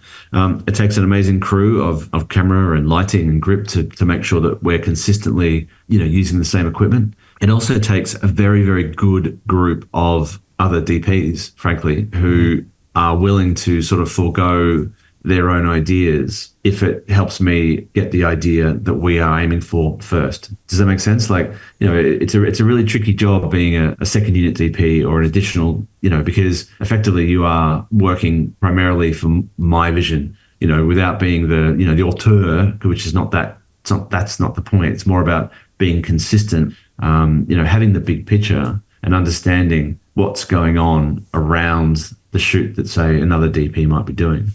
It takes an amazing crew of camera and lighting and grip to make sure that we're consistently, using the same equipment. It also takes a very, very good group of other DPs, frankly, who are willing to sort of forego their own ideas if it helps me get the idea that we are aiming for first. Does that make sense? Like, it's a really tricky job being a second unit DP or an additional, because effectively you are working primarily for my vision, without being the auteur, which is that's not the point. It's more about being consistent, having the big picture and understanding what's going on around the shoot that, say, another DP might be doing.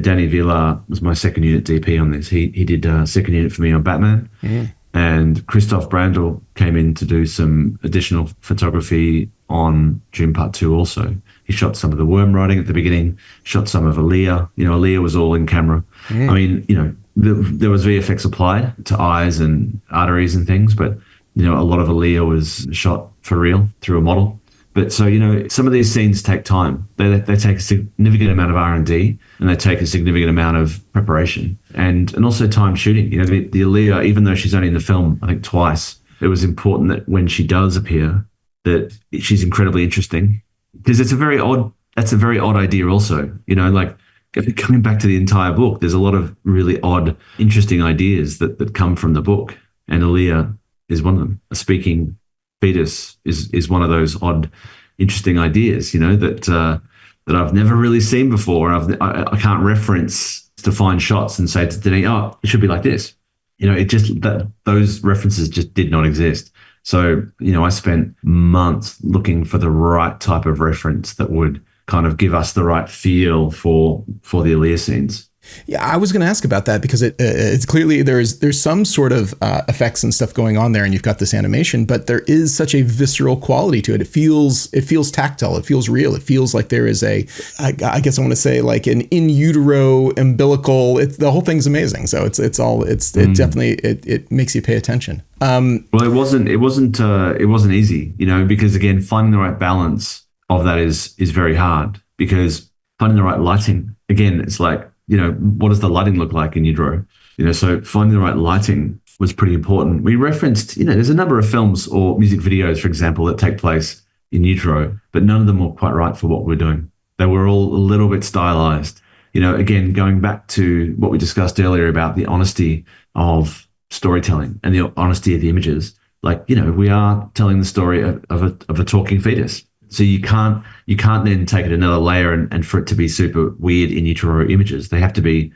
Danny Villar was my second unit DP on this. He did second unit for me on Batman. Mm. And Christoph Brandl came in to do some additional photography on Dune Part 2 also. He shot some of the worm riding at the beginning, shot some of Aaliyah. Aaliyah was all in camera. Mm. I mean, there was VFX applied to eyes and arteries and things, but, a lot of Aaliyah was shot for real through a model. But so, some of these scenes take time. They take a significant amount of R&D and they take a significant amount of preparation and also time shooting. The Aaliyah, even though she's only in the film, I think twice, it was important that when she does appear, that she's incredibly interesting because that's a very odd idea also, like coming back to the entire book, there's a lot of really odd, interesting ideas that come from the book. And Aaliyah is one of them. A speaking fetus is one of those odd, interesting ideas, that I've never really seen before. I can't reference to find shots and say to Denny, oh, it should be like this. It just those references just did not exist. So, I spent months looking for the right type of reference that would kind of give us the right feel for the Aaliyah scenes. Yeah, I was going to ask about that because it's clearly there's some sort of effects and stuff going on there, and you've got this animation, but there is such a visceral quality to it. It feels tactile. It feels real. It feels like there is I guess I want to say like an in utero umbilical. The whole thing's amazing. So it definitely it makes you pay attention. Well, it wasn't easy, because again, finding the right balance of that is very hard because finding the right lighting, again, it's like, what does the lighting look like in utero? So finding the right lighting was pretty important. We referenced, there's a number of films or music videos, for example, that take place in utero, but none of them were quite right for what we're doing. They were all a little bit stylized. Again, going back to what we discussed earlier about the honesty of storytelling and the honesty of the images. Like, we are telling the story of a talking fetus. So you can't then take it another layer and for it to be super weird in utero images. They have to be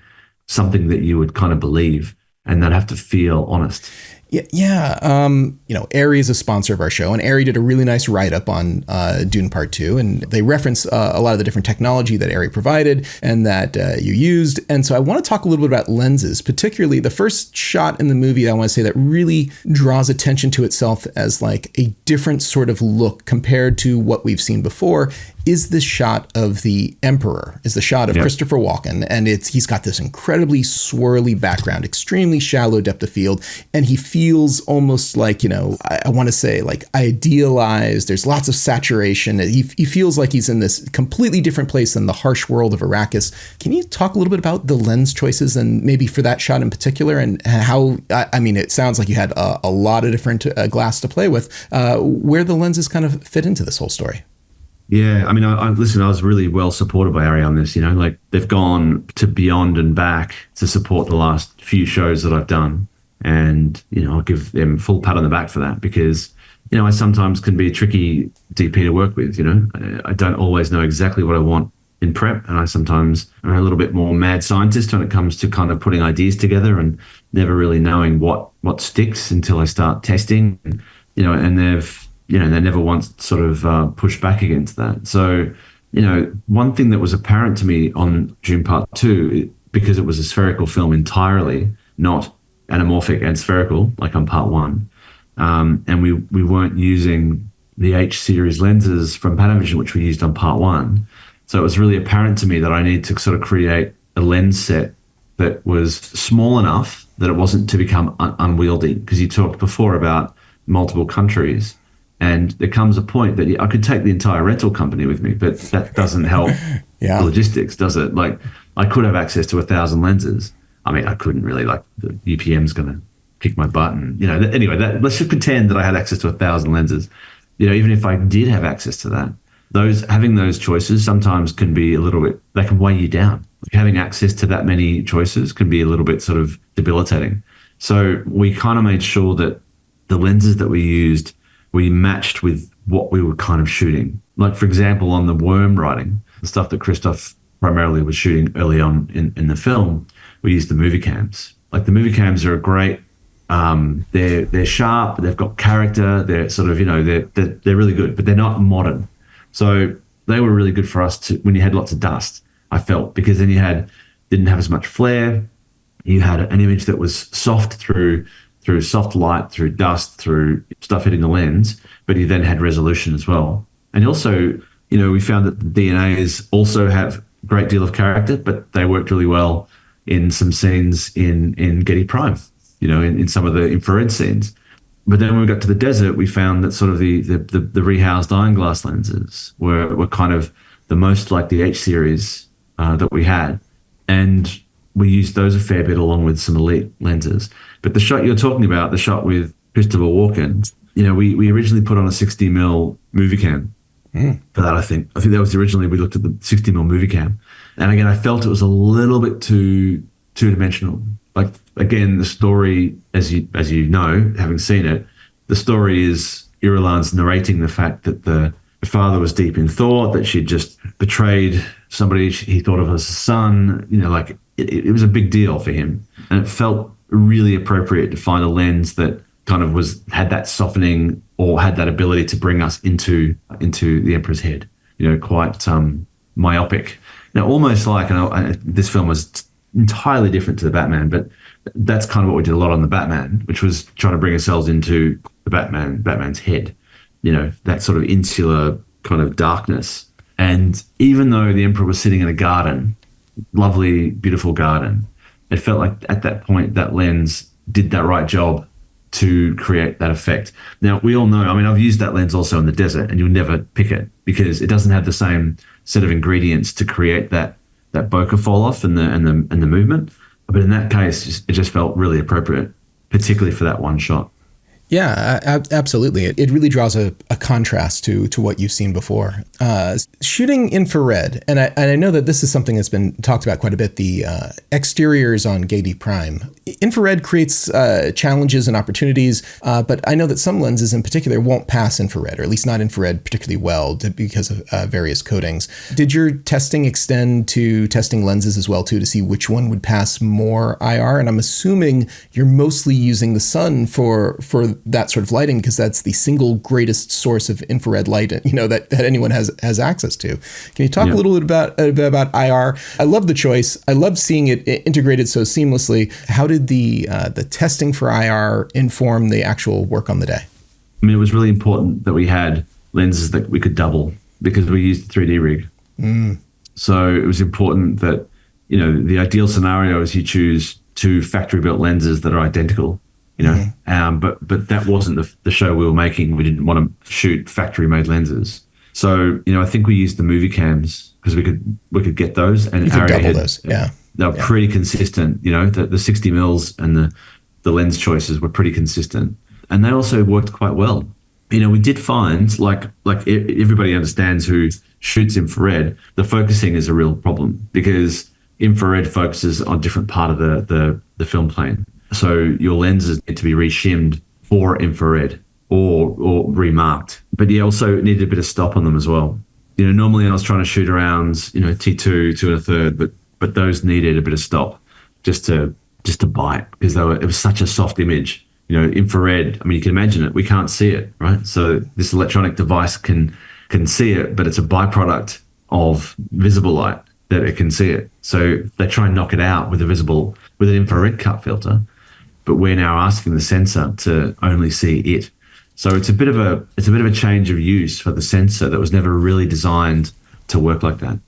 something that you would kind of believe and that have to feel honest. Yeah. ARRI is a sponsor of our show, and ARRI did a really nice write-up on Dune Part 2, and they reference a lot of the different technology that ARRI provided and that you used. And so I want to talk a little bit about lenses, particularly the first shot in the movie I want to say that really draws attention to itself as like a different sort of look compared to what we've seen before is the shot of the Emperor, is the shot of Christopher Walken. And he's got this incredibly swirly background, extremely shallow depth of field, and he feels almost like, I want to say like idealized. There's lots of saturation. He feels like he's in this completely different place than the harsh world of Arrakis. Can you talk a little bit about the lens choices and maybe for that shot in particular and how, it sounds like you had a lot of different glass to play with, where the lenses kind of fit into this whole story? Yeah, I was really well supported by ARRI on this, like they've gone to beyond and back to support the last few shows that I've done. And, I'll give them full pat on the back for that because, I sometimes can be a tricky DP to work with, I don't always know exactly what I want in prep. And I sometimes am a little bit more mad scientist when it comes to kind of putting ideas together and never really knowing what sticks until I start testing, and they never once sort of pushed back against that. So, one thing that was apparent to me on Dune Part 2, because it was a spherical film entirely, not anamorphic and spherical like on Part 1, and we weren't using the H series lenses from Panavision, which we used on Part 1. So it was really apparent to me that I needed to sort of create a lens set that was small enough that it wasn't to become unwieldy, because you talked before about multiple countries. And there comes a point that I could take the entire rental company with me, but that doesn't help Yeah. the logistics, does it? Like, I could have access to 1,000 lenses. I mean, I couldn't really, like, the UPM's going to kick my butt. And, anyway, let's just pretend that I had access to 1,000 lenses. Even if I did have access to that, having those choices sometimes can be a little bit, they can weigh you down. Like, having access to that many choices can be a little bit sort of debilitating. So we kind of made sure that the lenses that we used, we matched with what we were kind of shooting. Like, for example, on the worm writing, the stuff that Christoph primarily was shooting early on in the film, we used the movie cams. Like, the movie cams are a great, they're sharp, they've got character, they're sort of, they're really good, but they're not modern. So they were really good for us when you had lots of dust, I felt, because then didn't have as much flare. You had an image that was soft through soft light, through dust, through stuff hitting the lens, but you then had resolution as well. And also, we found that the DNAs also have a great deal of character, but they worked really well in some scenes in Getty Prime, in some of the infrared scenes. But then when we got to the desert, we found that sort of the rehoused iron glass lenses were kind of the most like the H series that we had. And we used those a fair bit along with some elite lenses. But the shot you're talking about, the shot with Christopher Walken, we originally put on a 60mm movie cam for that, I think. I think that was originally, we looked at the 60mm movie cam. And again, I felt it was a little bit too two-dimensional. Like, again, the story, as you know, having seen it, the story is Irulan's narrating the fact that the father was deep in thought, that she'd just betrayed somebody he thought of as a son. It was a big deal for him. And it felt really appropriate to find a lens that kind of had that softening or had that ability to bring us into the Emperor's head, quite myopic. Now, almost like, this film was entirely different to the Batman, but that's kind of what we did a lot on the Batman, which was trying to bring ourselves into the Batman's head, that sort of insular kind of darkness. And even though the Emperor was sitting in a garden, lovely, beautiful garden, it felt like at that point that lens did that right job to create that effect. Now, we all know, I've used that lens also in the desert, and you'll never pick it because it doesn't have the same set of ingredients to create that bokeh fall off and the movement. But in that case, it just felt really appropriate, particularly for that one shot. Yeah, absolutely. It really draws a contrast to what you've seen before. Shooting infrared, and I know that this is something that's been talked about quite a bit, the exteriors on Getty Prime. Infrared creates challenges and opportunities, but I know that some lenses in particular won't pass infrared, or at least not infrared particularly well because of various coatings. Did your testing extend to testing lenses as well, too, to see which one would pass more IR? And I'm assuming you're mostly using the sun for that sort of lighting, because that's the single greatest source of infrared light, that anyone has access to. Can you talk a little bit about IR? I love the choice. I love seeing it integrated so seamlessly. How did the testing for IR inform the actual work on the day? It was really important that we had lenses that we could double because we used the 3D rig. So it was important that, the ideal scenario is you choose two factory built lenses that are identical. But that wasn't the show we were making. We didn't want to shoot factory-made lenses. So, I think we used the movie cams because we could get those, and you could double those. Yeah, they were pretty consistent. The 60 mils and the lens choices were pretty consistent, and they also worked quite well. We did find like everybody understands who shoots infrared, the focusing is a real problem because infrared focuses on a different part of the film plane. So your lenses need to be reshimmed for infrared or remarked. But also needed a bit of stop on them as well. Normally I was trying to shoot around, T2, 2 1/3, but those needed a bit of stop just to bite because it was such a soft image. Infrared, you can imagine it. We can't see it, right? So this electronic device can see it, but it's a byproduct of visible light that it can see it. So they try and knock it out with an infrared cut filter. But we're now asking the sensor to only see it. So it's a bit of a change of use for the sensor that was never really designed to work like that.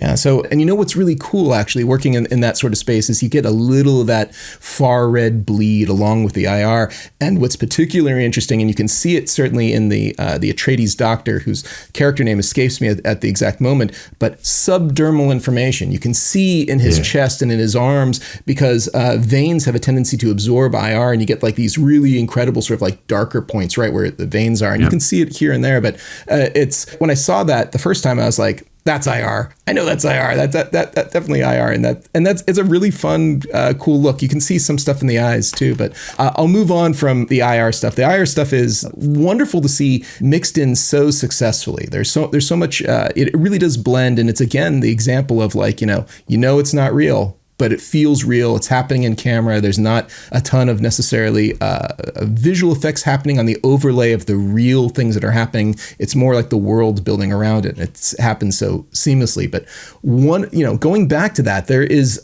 Yeah. So, and you know what's really cool actually working in that sort of space is you get a little of that far red bleed along with the IR. And what's particularly interesting, and you can see it certainly in the Atreides doctor, whose character name escapes me at the exact moment, but subdermal information. You can see in his chest and in his arms because veins have a tendency to absorb IR, and you get like these really incredible sort of like darker points right where the veins are. And you can see it here and there. But it's when I saw that the first time, I was like, that's IR. I know that's IR. That's definitely IR, and it's a really fun, cool look. You can see some stuff in the eyes too. But I'll move on from the IR stuff. The IR stuff is wonderful to see mixed in so successfully. There's so much. It really does blend, and it's again the example of like it's not real, but it feels real. It's happening in camera. There's not a ton of necessarily visual effects happening on the overlay of the real things that are happening. It's more like the world building around it. It happens so seamlessly. But going back to that, there is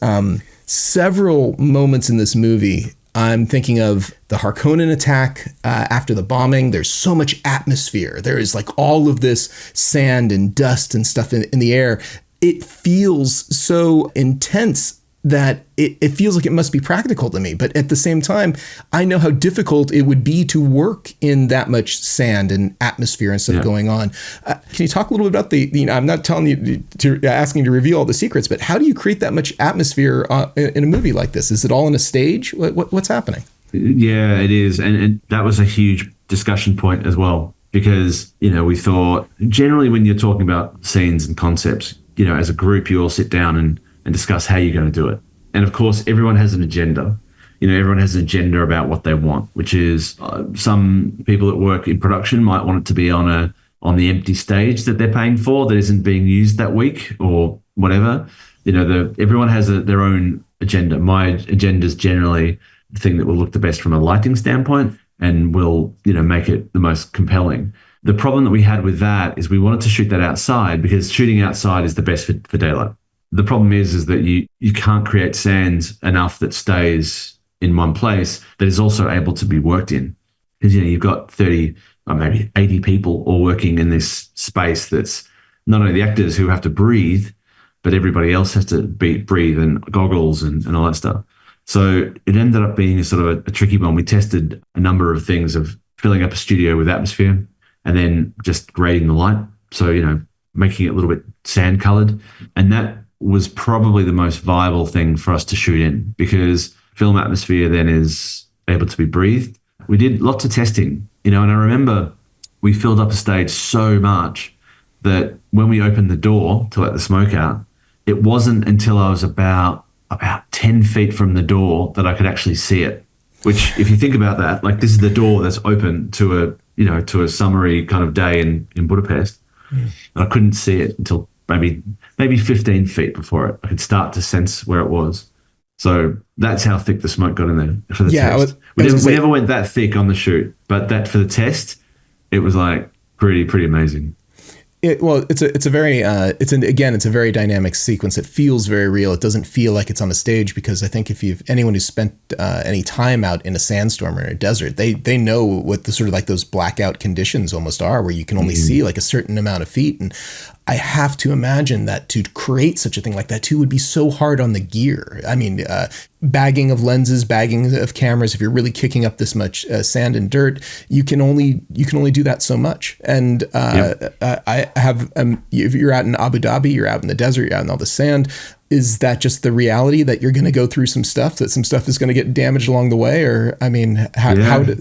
several moments in this movie. I'm thinking of the Harkonnen attack after the bombing. There's so much atmosphere. There is like all of this sand and dust and stuff in the air. It feels so intense that it feels like it must be practical to me. But at the same time, I know how difficult it would be to work in that much sand and atmosphere and stuff going on. Can you talk a little bit about I'm not telling you asking you to reveal all the secrets, but how do you create that much atmosphere in a movie like this? Is it all on a stage? What's happening? Yeah, it is. And that was a huge discussion point as well, because, we thought generally when you're talking about scenes and concepts, as a group, you all sit down and discuss how you're going to do it. And of course, everyone has an agenda. Everyone has an agenda about what they want, which is some people that work in production might want it to be on the empty stage that they're paying for that isn't being used that week or whatever. Everyone has their own agenda. My agenda is generally the thing that will look the best from a lighting standpoint and will, make it the most compelling. The problem that we had with that is we wanted to shoot that outside because shooting outside is the best for daylight. The problem is that you can't create sand enough that stays in one place that is also able to be worked in. Because, you've got 30 or maybe 80 people all working in this space that's not only the actors who have to breathe, but everybody else has to breathe and goggles and all that stuff. So it ended up being a sort of a tricky one. We tested a number of things of filling up a studio with atmosphere and then just grading the light. So, making it a little bit sand colored. And that was probably the most viable thing for us to shoot in because film atmosphere then is able to be breathed. We did lots of testing, and I remember we filled up a stage so much that when we opened the door to let the smoke out, it wasn't until I was about 10 feet from the door that I could actually see it, which if you think about that, like this is the door that's open to a summery kind of day in Budapest. And I couldn't see it until maybe 15 feet before it. I could start to sense where it was. So that's how thick the smoke got in there for the test. We never went that thick on the shoot, but that for the test, it was like pretty amazing. It's a very dynamic sequence. It feels very real. It doesn't feel like it's on a stage because I think anyone who's spent any time out in a sandstorm or in a desert, they know what the sort of like those blackout conditions almost are, where you can only see like a certain amount of feet. And I have to imagine that to create such a thing like that too would be so hard on the gear. I mean, bagging of lenses, bagging of cameras. If you're really kicking up this much sand and dirt, you can only do that so much. And I have if you're out in Abu Dhabi, you're out in the desert, you're out in all the sand. Is that just the reality that you're going to go through some stuff, that some stuff is going to get damaged along the way? Or, I mean, I mean,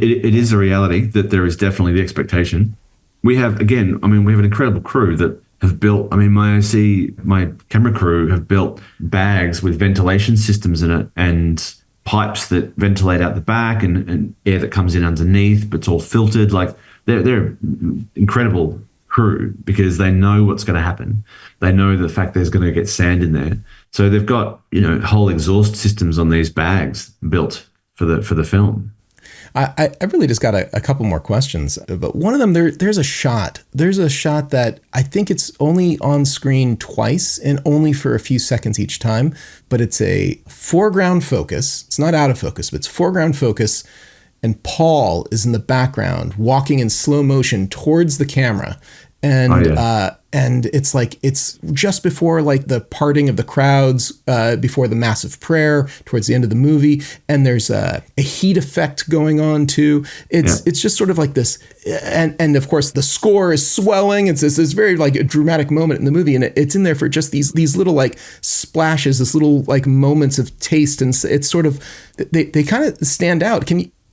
it is a reality that there is definitely the expectation. We have an incredible crew that have built, my ASC, my camera crew have built bags with ventilation systems in it and pipes that ventilate out the back and air that comes in underneath, but it's all filtered. Like they're incredible crew because they know what's going to happen. They know the fact there's going to get sand in there. So they've got, whole exhaust systems on these bags built for the film. I really just got a couple more questions, but one of them, there's a shot that I think it's only on screen twice and only for a few seconds each time, but it's a foreground focus. It's not out of focus, but it's foreground focus. And Paul is in the background walking in slow motion towards the camera. And it's like, it's just before like the parting of the crowds, before the massive prayer towards the end of the movie. And there's a heat effect going on too. It's just sort of like this. And of course the score is swelling. It's this very like a dramatic moment in the movie. And it's in there for just these little like splashes, this little like moments of taste. And it's sort of, they kind of stand out.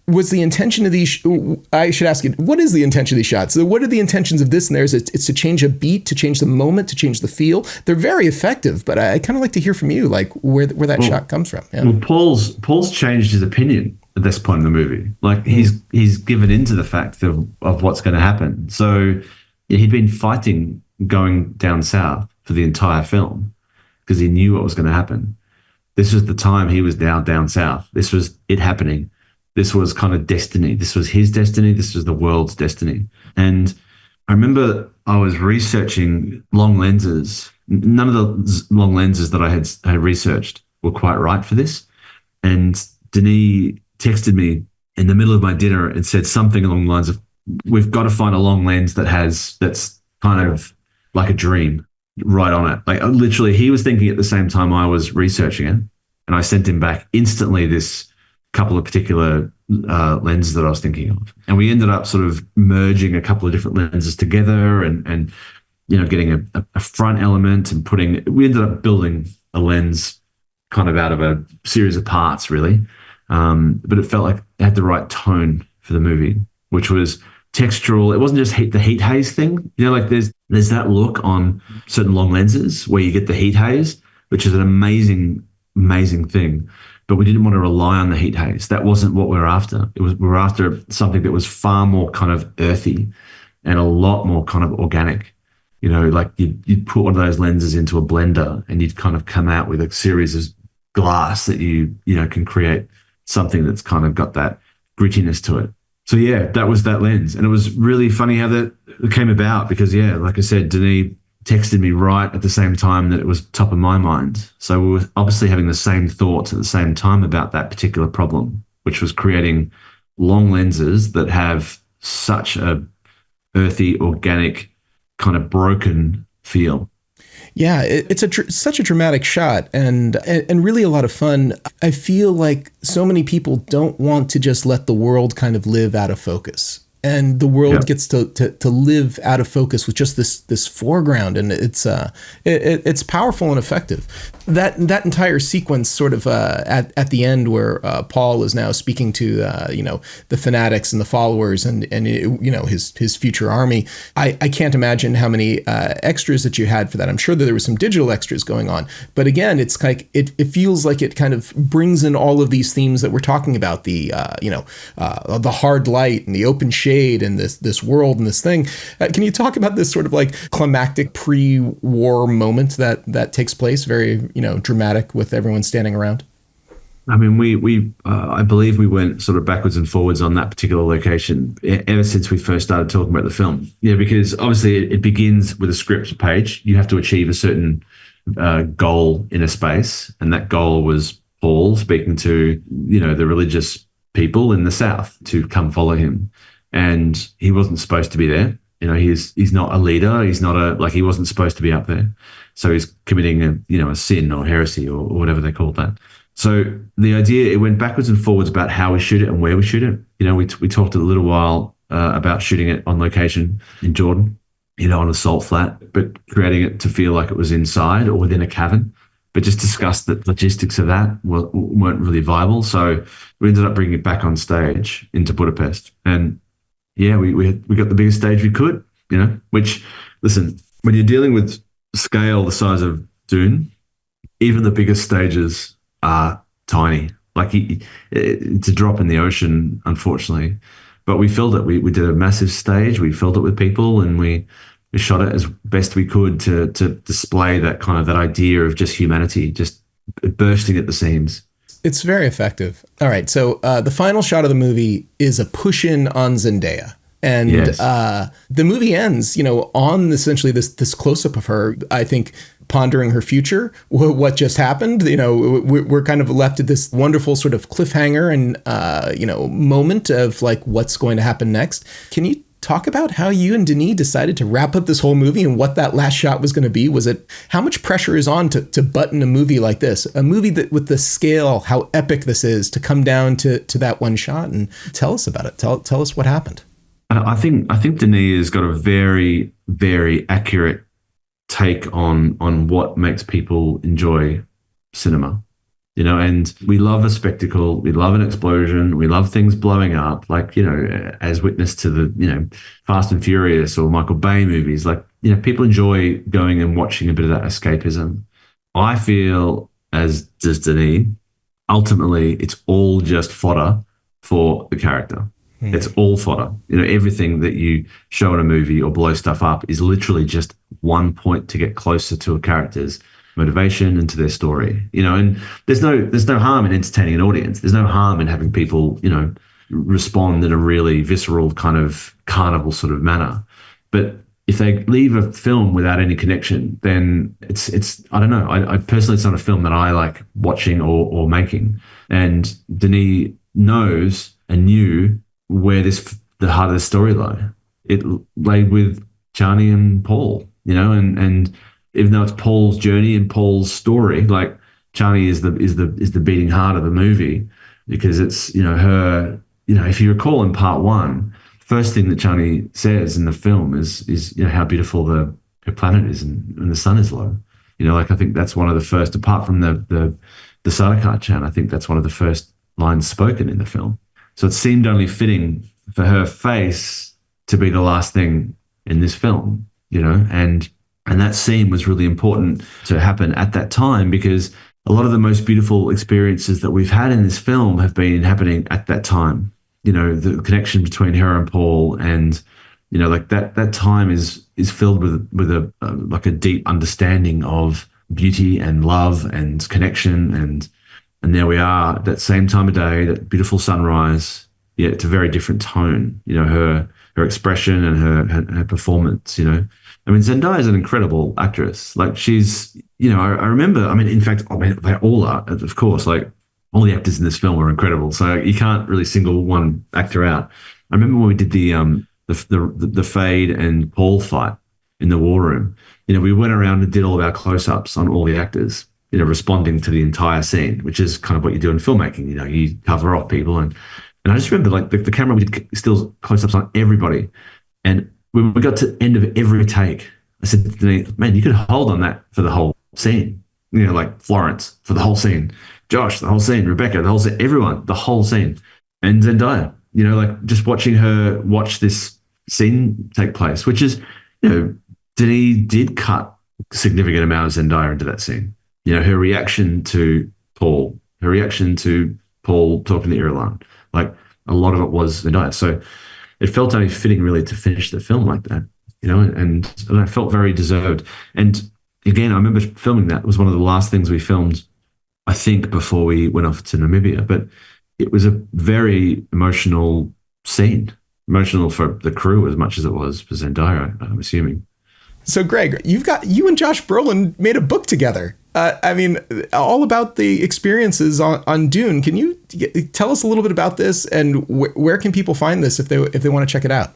Was the intention of these, I should ask you, what is the intention of these shots? So what are the intentions of this and theirs? It's to change a beat, to change the moment, to change the feel. They're very effective, but I kind of like to hear from you, like where that shot comes from. Yeah. Well, Paul's changed his opinion at this point in the movie. Like he's given into the fact of what's going to happen. So he'd been fighting going down south for the entire film because he knew what was going to happen. This was the time he was down south. This was it happening. This was kind of destiny. This was his destiny. This was the world's destiny. And I remember I was researching long lenses. None of the long lenses that I had researched were quite right for this. And Denis texted me in the middle of my dinner and said something along the lines of, we've got to find a long lens that's kind of like a dream right on it. Like literally, he was thinking at the same time I was researching it. And I sent him back instantly this couple of particular lenses that I was thinking of. And we ended up sort of merging a couple of different lenses together and getting a front element and we ended up building a lens kind of out of a series of parts, really. But it felt like it had the right tone for the movie, which was textural. It wasn't just the heat haze thing. Like there's that look on certain long lenses where you get the heat haze, which is an amazing thing. But we didn't want to rely on the heat haze. That wasn't what we were after. We were after something that was far more kind of earthy and a lot more kind of organic. Like you'd put one of those lenses into a blender and you'd kind of come out with a series of glass that you can create something that's kind of got that grittiness to it. So yeah, that was that lens. And it was really funny how that came about because like I said, Denis texted me right at the same time that it was top of my mind. So we were obviously having the same thoughts at the same time about that particular problem, which was creating long lenses that have such a earthy, organic, kind of broken feel. Yeah, it's such a dramatic shot and really a lot of fun. I feel like so many people don't want to just let the world kind of live out of focus. And the world gets to live out of focus with just this foreground, and it's powerful and effective. That entire sequence, sort of at the end, where Paul is now speaking to the fanatics and the followers, and his future army. I can't imagine how many extras that you had for that. I'm sure that there was some digital extras going on, but again, it's like it feels like it kind of brings in all of these themes that we're talking about: the hard light and the open shade and this world and this thing. Can you talk about this sort of like climactic pre-war moment that takes place, very dramatic with everyone standing around? I mean, we I believe we went sort of backwards and forwards on that particular location ever since we first started talking about the film. Yeah, because obviously it begins with a script page. You have to achieve a certain goal in a space, and that goal was Paul speaking to the religious people in the South to come follow him. And he wasn't supposed to be there. He's not a leader. He's not he wasn't supposed to be up there. So he's committing a sin or heresy or whatever they called that. So the idea, it went backwards and forwards about how we shoot it and where we shoot it. We talked a little while about shooting it on location in Jordan, on a salt flat, but creating it to feel like it was inside or within a cavern. But just discussed that logistics of that weren't really viable. So we ended up bringing it back on stage into Budapest. And yeah, we got the biggest stage we could, which, listen, when you're dealing with scale the size of Dune, even the biggest stages are tiny. Like it's a drop in the ocean, unfortunately. But we filled it. We did a massive stage. We filled it with people, and we shot it as best we could to display that kind of that idea of just humanity, just bursting at the seams. It's very effective. All right, so the final shot of the movie is a push-in on Zendaya. And yes. The movie ends, on essentially this close-up of her, I think, pondering her future, what just happened. We're kind of left at this wonderful sort of cliffhanger and, moment of like what's going to happen next. Can you talk about how you and Denis decided to wrap up this whole movie and what that last shot was going to be? Was it, how much pressure is on to button a movie like this? A movie that with the scale, how epic this is, to come down to that one shot, and tell us about it. Tell us what happened. I think Denis has got a very, very accurate take on what makes people enjoy cinema. You know, and we love a spectacle, we love an explosion, we love things blowing up, like, you know, as witness to the, you know, Fast and Furious or Michael Bay movies. Like, you know, people enjoy going and watching a bit of that escapism. I feel, as does Denis, ultimately it's all just fodder for the character. It's all fodder. You know, everything that you show in a movie or blow stuff up is literally just one point to get closer to a character's motivation and to their story. You know, and there's no harm in entertaining an audience. There's no harm in having people, you know, respond in a really visceral kind of carnival sort of manner. But if they leave a film without any connection, then it's I don't know. I personally, it's not a film that I like watching or making. And Denis knows and knew where the heart of the story lay. It lay with Chani and Paul, you know, and even though it's Paul's journey and Paul's story, like, Chani is the beating heart of the movie, because it's, you know, her, you know, if you recall in part one, first thing that Chani says in the film is you know, how beautiful her planet is and the sun is low. You know, like, I think that's one of the first, apart from the Sardaukar chant, I think that's one of the first lines spoken in the film. So it seemed only fitting for her face to be the last thing in this film, you know, and that scene was really important to happen at that time, because a lot of the most beautiful experiences that we've had in this film have been happening at that time. You know, the connection between her and Paul, and, you know, like that time is filled with a like a deep understanding of beauty and love and connection, and there we are, that same time of day, that beautiful sunrise. Yeah, it's a very different tone. You know, her expression and her performance. You know, I mean, Zendaya is an incredible actress. Like, she's, you know, I remember, I mean, in fact, I mean, they all are, of course, like, all the actors in this film are incredible. So you can't really single one actor out. I remember when we did the Fade and Paul fight in the war room, you know, we went around and did all of our close-ups on all the actors, you know, responding to the entire scene, which is kind of what you do in filmmaking. You know, you cover off people. And I just remember, like, the camera, we did still close-ups on everybody. And when we got to the end of every take, I said to Denis, man, you could hold on that for the whole scene. You know, like Florence for the whole scene, Josh, the whole scene, Rebecca, the whole scene, everyone, the whole scene. And Zendaya, you know, like, just watching her watch this scene take place, which is, you know, Denis did cut a significant amount of Zendaya into that scene. You know, her reaction to Paul talking to Irulan, like, a lot of it was Zendaya. So it felt only fitting, really, to finish the film like that, you know, and I felt very deserved. And again, I remember filming that. It was one of the last things we filmed, I think, before we went off to Namibia. But it was a very emotional scene, emotional for the crew as much as it was for Zendaya, I'm assuming. So, Greg, you and Josh Brolin made a book together. I mean, all about the experiences on Dune. Can you tell us a little bit about this, and where can people find this if they want to check it out?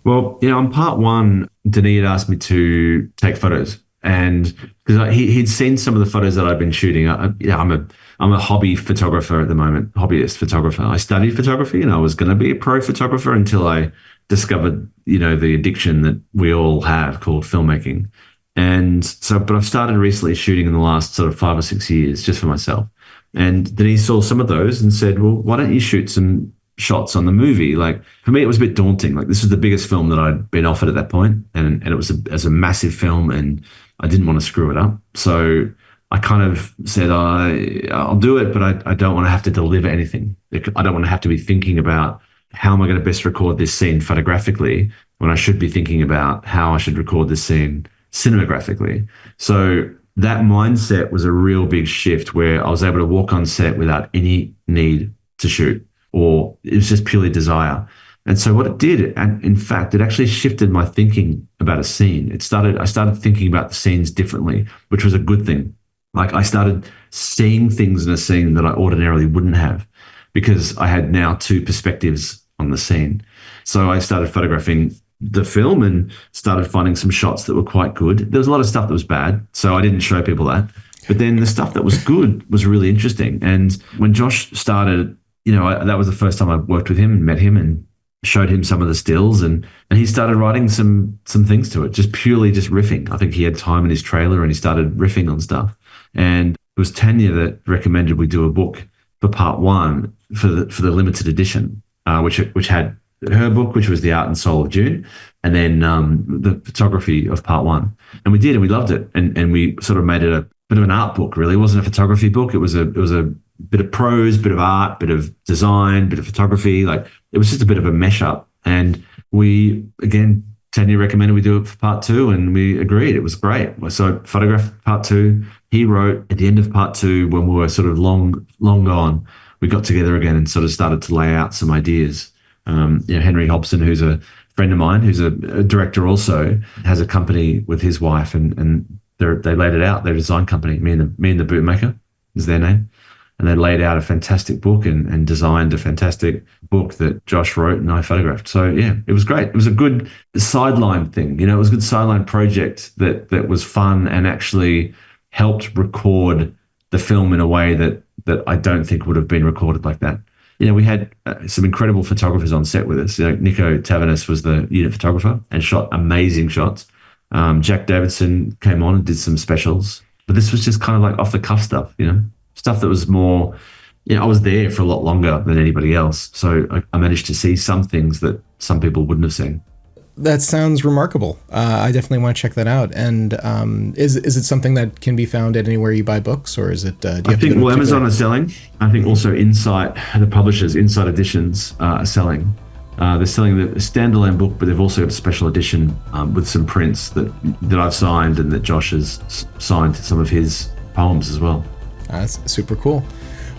Well, you know, on part one, Denis had asked me to take photos, and because he'd seen some of the photos that I'd been shooting. I'm a hobby photographer at the moment, hobbyist photographer. I studied photography, and I was going to be a pro photographer until I discovered, you know, the addiction that we all have called filmmaking. And so, but I've started recently shooting in the last sort of 5 or 6 years just for myself. And then he saw some of those and said, well, why don't you shoot some shots on the movie? Like, for me, it was a bit daunting. Like, this was the biggest film that I'd been offered at that point, and it was as a massive film, and I didn't want to screw it up. So I kind of said, I'll do it, but I don't want to have to deliver anything. I don't want to have to be thinking about how am I going to best record this scene photographically when I should be thinking about how I should record this scene cinematographically. So that mindset was a real big shift, where I was able to walk on set without any need to shoot, or it was just purely desire. And so what it did, and in fact, it actually shifted my thinking about a scene. I started thinking about the scenes differently, which was a good thing. Like, I started seeing things in a scene that I ordinarily wouldn't have, because I had now two perspectives on the scene. So I started photographing the film and started finding some shots that were quite good. There was a lot of stuff that was bad, so I didn't show people that. But then the stuff that was good was really interesting. And when Josh started, that was the first time I worked with him and met him and showed him some of the stills, and he started writing some things to it, just purely just riffing. I think he had time in his trailer and he started riffing on stuff. And it was Tanya that recommended we do a book for part one for the limited edition, which had her book, which was The Art and Soul of Dune, and then the photography of part one. And we did, and we loved it. And we sort of made it a bit of an art book, really. It wasn't a photography book. It was a bit of prose, bit of art, bit of design, bit of photography. Like, it was just a bit of a mesh up. And we, again, Tanya recommended we do it for part two, and we agreed. It was great. So photographed part two. He wrote at the end of part two, when we were sort of long gone, we got together again and sort of started to lay out some ideas. Henry Hobson, who's a friend of mine, who's a director also, has a company with his wife, and they laid it out. Their design company, me and the Bootmaker is their name. And they laid out a fantastic book and designed a fantastic book that Josh wrote and I photographed. So yeah, it was great. It was a good sideline thing. It was a good sideline project that was fun and actually helped record the film in a way that I don't think would have been recorded like that. We had some incredible photographers on set with us. Nico Tavares was the unit photographer and shot amazing shots. Jack Davidson came on and did some specials. But this was just kind of like off the cuff stuff, stuff that was more, I was there for a lot longer than anybody else. So I managed to see some things that some people wouldn't have seen. That sounds remarkable. I definitely want to check that out. And is it something that can be found at anywhere you buy books, or is it? I think Amazon are selling. I think also Insight, the publishers, Insight Editions are selling. They're selling the standalone book, but they've also got a special edition with some prints that I've signed and that Josh has signed some of his poems as well. That's super cool.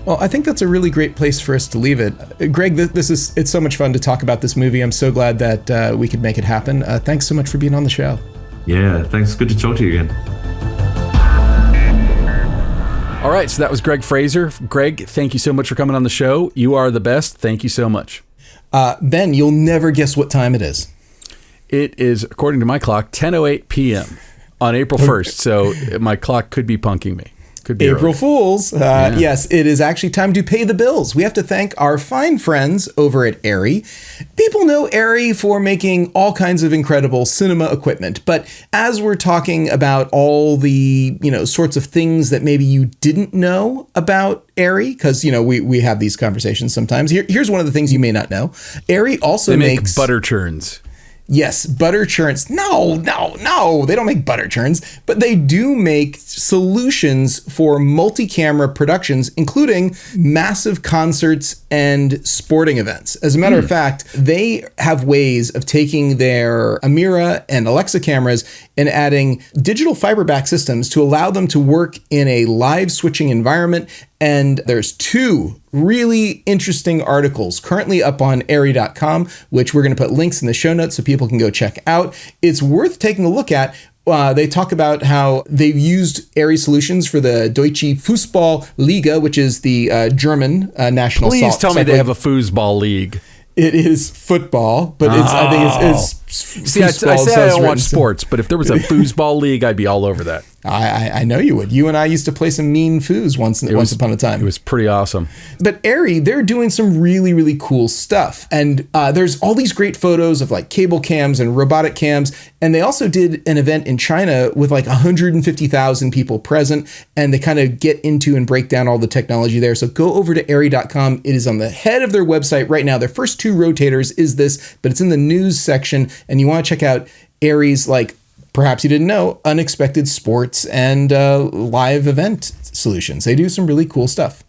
Well, I think that's a really great place for us to leave it. Greg, it's so much fun to talk about this movie. I'm so glad that we could make it happen. Thanks so much for being on the show. Yeah, thanks. Good to talk to you again. All right, so that was Greig Fraser. Greg, thank you so much for coming on the show. You are the best. Thank you so much. Ben, you'll never guess what time it is. It is, according to my clock, 10:08 p.m. on April 1st, so my clock could be punking me. Could be April early. Fools. Yes, it is actually time to pay the bills. We have to thank our fine friends over at ARRI. People know ARRI for making all kinds of incredible cinema equipment, but as we're talking about all the, sorts of things that maybe you didn't know about ARRI, because, we have these conversations sometimes. Here's one of the things you may not know. ARRI also makes butter churns. Yes, butter churns. No, they don't make butter churns, but they do make solutions for multi-camera productions, including massive concerts and sporting events. As a matter of fact, they have ways of taking their ARRI and Alexa cameras and adding digital fiberback systems to allow them to work in a live switching environment. And there's two really interesting articles currently up on ARRI.com, which we're going to put links in the show notes so people can go check out. It's worth taking a look at. They talk about how they've used ARRI solutions for the Deutsche Fußball-Liga, which is the German national. Please tell me they have a foosball league. It is football, but I think it's See, I say I don't watch sports, but if there was a foosball league, I'd be all over that. I know you would. You and I used to play some mean foos once upon a time. It was pretty awesome. But ARRI, they're doing some really, really cool stuff. And there's all these great photos of like cable cams and robotic cams. And they also did an event in China with like 150,000 people present. And they kind of get into and break down all the technology there. So go over to ARRI.com. It is on the head of their website right now. Their first two rotators is this, but it's in the news section. And you want to check out ARRI's, like, perhaps you didn't know, unexpected sports and live event solutions. They do some really cool stuff.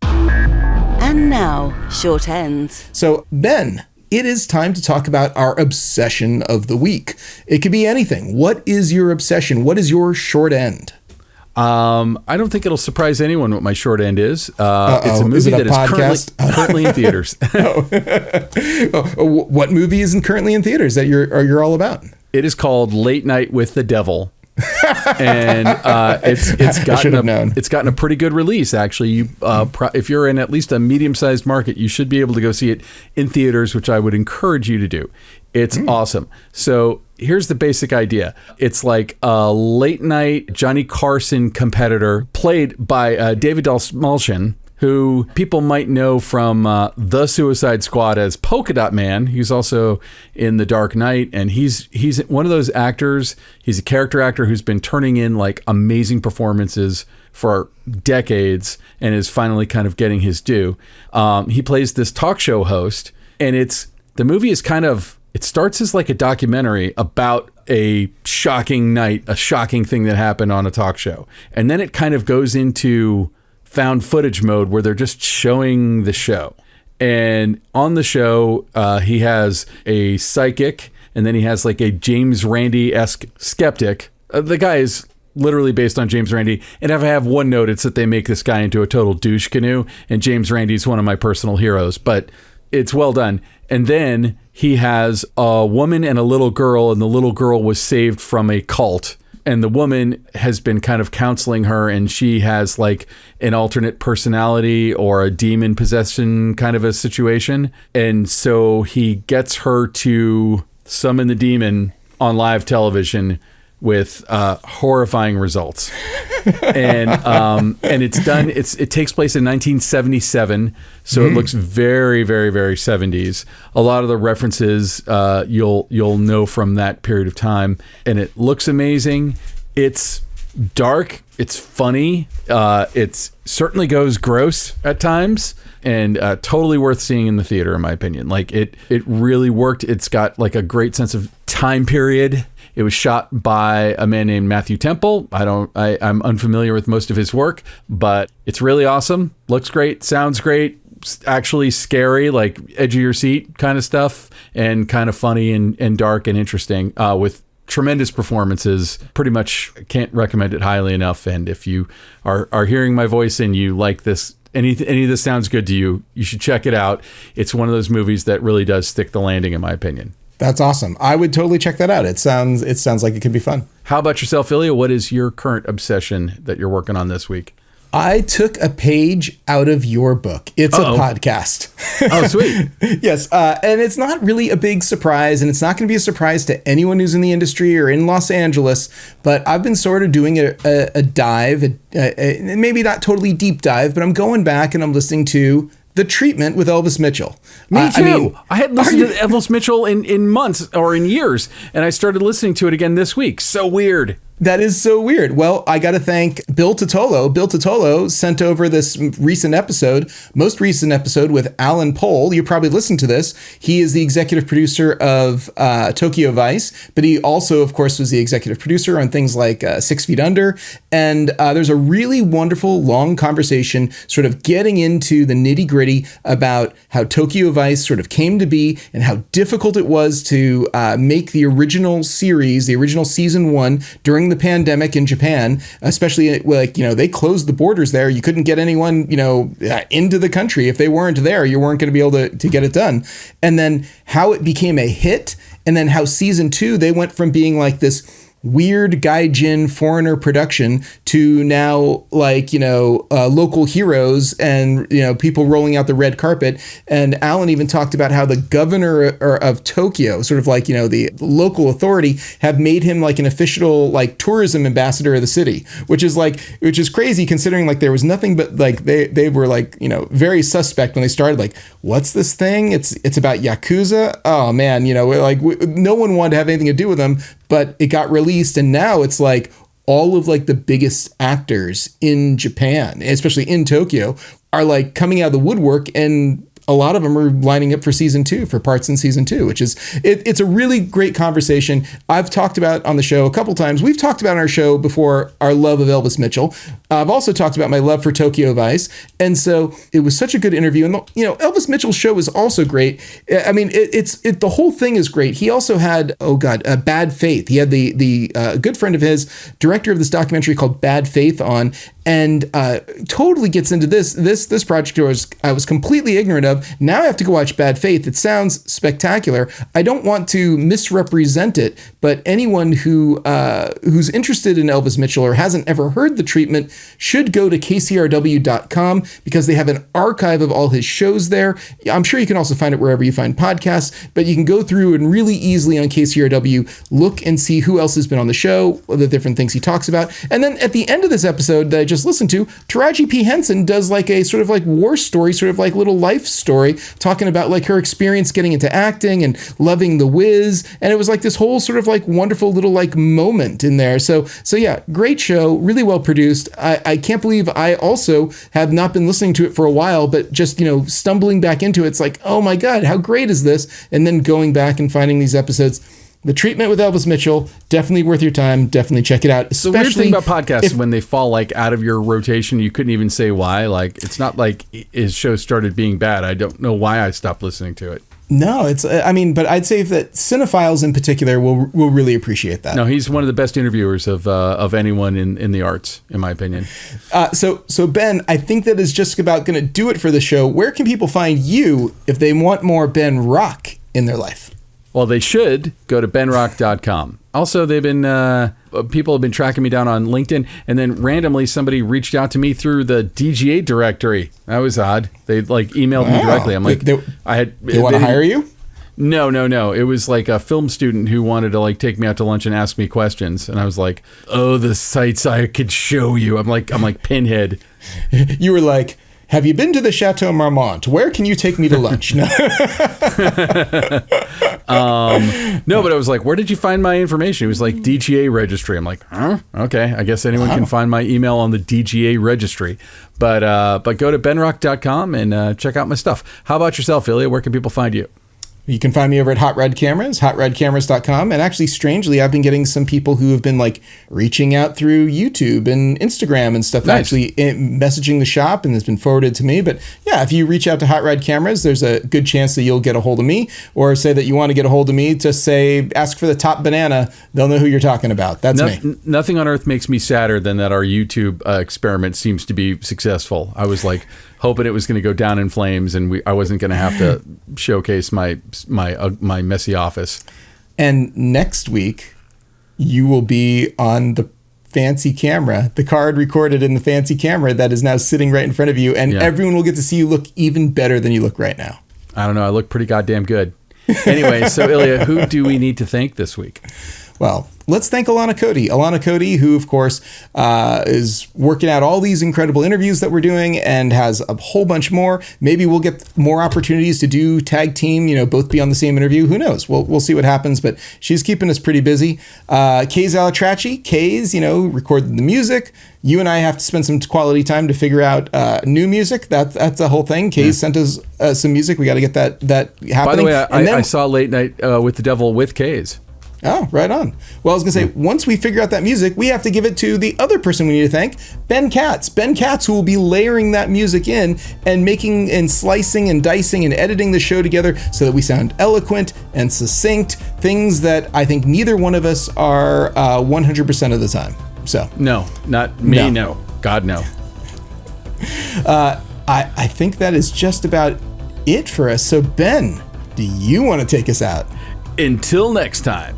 And now, short ends. So, Ben, it is time to talk about our obsession of the week. It could be anything. What is your obsession? What is your short end? I don't think it'll surprise anyone what my short end is. It's a movie that is currently in theaters. What movie isn't currently in theaters that you're all about? It is called Late Night with the Devil. And it's gotten a pretty good release, actually. If you're in at least a medium-sized market, you should be able to go see it in theaters, which I would encourage you to do. It's awesome. So here's the basic idea. It's like a late-night Johnny Carson competitor played by David Dastmalchian, who people might know from The Suicide Squad as Polka Dot Man. He's also in The Dark Knight, and he's one of those actors. He's a character actor who's been turning in like amazing performances for decades and is finally kind of getting his due. He plays this talk show host, and the movie is it starts as like a documentary about a shocking night, a shocking thing that happened on a talk show. And then it kind of goes into found footage mode where they're just showing the show. And on the show, he has a psychic, and then he has like a James Randi-esque skeptic. The guy is literally based on James Randi. And if I have one note, it's that they make this guy into a total douche canoe. And James Randi is one of my personal heroes, but it's well done. And then he has a woman and a little girl, and the little girl was saved from a cult. And the woman has been kind of counseling her, and she has like an alternate personality or a demon possession kind of a situation. And so he gets her to summon the demon on live television with horrifying results. And it's done. It takes place in 1977, so it looks very, very, very 70s. A lot of the references you'll know from that period of time, and it looks amazing. It's dark. It's funny. It certainly goes gross at times, and totally worth seeing in the theater, in my opinion. Like it really worked. It's got like a great sense of time period. It was shot by a man named Matthew Temple. I'm unfamiliar with most of his work, but it's really awesome. Looks great, sounds great, actually scary, like edge of your seat kind of stuff, and kind of funny and dark and interesting, with tremendous performances. Pretty much can't recommend it highly enough. And if you are hearing my voice and you like this, any of this sounds good to you, you should check it out. It's one of those movies that really does stick the landing, in my opinion. That's awesome. I would totally check that out. It sounds like it could be fun. How about yourself, Ilya? What is your current obsession that you're working on this week? I took a page out of your book. It's a podcast. Oh, sweet. Yes. And it's not really a big surprise, and it's not going to be a surprise to anyone who's in the industry or in Los Angeles, but I've been sort of doing a dive, maybe not totally deep dive, but I'm going back and I'm listening to The Treatment with Elvis Mitchell. Me too. I hadn't listened to Elvis Mitchell in months or in years, and I started listening to it again this week. So weird. That is so weird. Well, I got to thank Bill Totolo. Bill Totolo sent over this most recent episode with Alan Pohl. You probably listened to this. He is the executive producer of Tokyo Vice, but he also, of course, was the executive producer on things like 6 Feet Under. And there's a really wonderful, long conversation sort of getting into the nitty gritty about how Tokyo Vice sort of came to be and how difficult it was to make the original series, the original season 1, during the pandemic in Japan, especially they closed the borders there. You couldn't get anyone, into the country. If they weren't there, you weren't going to be able to get it done. And then how it became a hit, and then how season 2, they went from being like this weird gaijin foreigner production to now local heroes and people rolling out the red carpet. And Alan even talked about how the governor of Tokyo, sort of like the local authority, have made him like an official like tourism ambassador of the city, which is crazy considering like there was nothing but like they were like very suspect when they started, like, what's this thing? It's about Yakuza. Oh man, no one wanted to have anything to do with them. But it got released, and now it's like all of like the biggest actors in Japan, especially in Tokyo, are like coming out of the woodwork, and a lot of them are lining up for season 2, for parts in season 2, which is it's a really great conversation. I've talked about on the show a couple times. We've talked about on our show before our love of Elvis Mitchell. I've also talked about my love for Tokyo Vice. And so it was such a good interview. And, Elvis Mitchell's show is also great. I mean, the whole thing is great. He also had, Bad Faith. He had the good friend of his, director of this documentary called Bad Faith on, and totally gets into this project I was completely ignorant of. Now I have to go watch Bad Faith. It sounds spectacular. I don't want to misrepresent it, but anyone who's interested in Elvis Mitchell or hasn't ever heard the treatment should go to kcrw.com because they have an archive of all his shows there. I'm sure you can also find it wherever you find podcasts, but you can go through and really easily on KCRW look and see who else has been on the show, the different things he talks about. And then at the end of this episode that I just listened to, Taraji P. Henson does like a sort of like war story, sort of like little life story, talking about like her experience getting into acting and loving The Wiz. And it was like this whole sort of like wonderful little like moment in there. So yeah, great show, really well produced. I can't believe I also have not been listening to it for a while, but just, stumbling back into it, it's like, oh my God, how great is this? And then going back and finding these episodes. The treatment with Elvis Mitchell, definitely worth your time. Definitely check it out. The weird thing about podcasts, when they fall like out of your rotation, you couldn't even say why. Like, it's not like his show started being bad. I don't know why I stopped listening to it. No, but I'd say that cinephiles in particular will really appreciate that. No, he's one of the best interviewers of anyone in the arts, in my opinion. So Ben, I think that is just about going to do it for the show. Where can people find you if they want more Ben Rock in their life? Well, they should go to benrock.com. Also, people have been tracking me down on LinkedIn, and then randomly somebody reached out to me through the DGA directory. That was odd. They emailed me directly. I'm like, they want to hire you? No. It was like a film student who wanted to take me out to lunch and ask me questions, and I was like, oh, the sites I could show you. I'm like Pinhead. You were like, have you been to the Chateau Marmont? Where can you take me to lunch? No. No, but I was like, where did you find my information? It was like DGA registry. I'm like, huh? Okay, I guess anyone can find my email on the DGA registry. But go to benrock.com and check out my stuff. How about yourself, Ilya? Where can people find you? You can find me over at Hot Rod Cameras, hotrodcameras.com. And actually, strangely, I've been getting some people who have been reaching out through YouTube and Instagram and stuff, nice. Actually messaging the shop, and it's been forwarded to me. But yeah, if you reach out to Hot Rod Cameras, there's a good chance that you'll get a hold of me, or say that you want to get a hold of me, just say, ask for the top banana. They'll know who you're talking about. That's me. Nothing on earth makes me sadder than that our YouTube experiment seems to be successful. I was hoping it was going to go down in flames, and I wasn't going to have to showcase my messy office. And next week, you will be on the fancy camera, the card recorded in the fancy camera that is now sitting right in front of you, and everyone will get to see you look even better than you look right now. I don't know. I look pretty goddamn good. Anyway, so Ilya, who do we need to thank this week? Well, let's thank Alana Cody. Alana Cody, who, of course, is working out all these incredible interviews that we're doing and has a whole bunch more. Maybe we'll get more opportunities to do tag team, both be on the same interview. Who knows? We'll see what happens, but she's keeping us pretty busy. Kays Alatrachi. Kays, recorded the music. You and I have to spend some quality time to figure out new music. That's the whole thing. Kays sent us some music. We got to get that happening. By the way, I saw Late Night with the Devil with Kays. Oh, right on. Well, I was going to say, once we figure out that music, we have to give it to the other person we need to thank, Ben Katz. Ben Katz, who will be layering that music in and making and slicing and dicing and editing the show together so that we sound eloquent and succinct, things that I think neither one of us are 100% of the time. So no, not me. No. God, no. I think that is just about it for us. So, Ben, do you want to take us out? Until next time.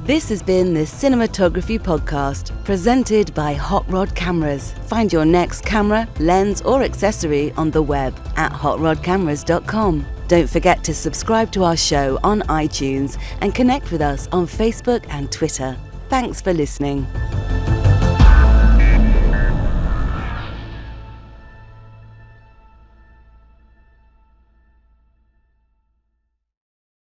This has been the Cinematography Podcast, presented by Hot Rod Cameras. Find your next camera, lens, or accessory on the web at hotrodcameras.com. Don't forget to subscribe to our show on iTunes and connect with us on Facebook and Twitter. Thanks for listening.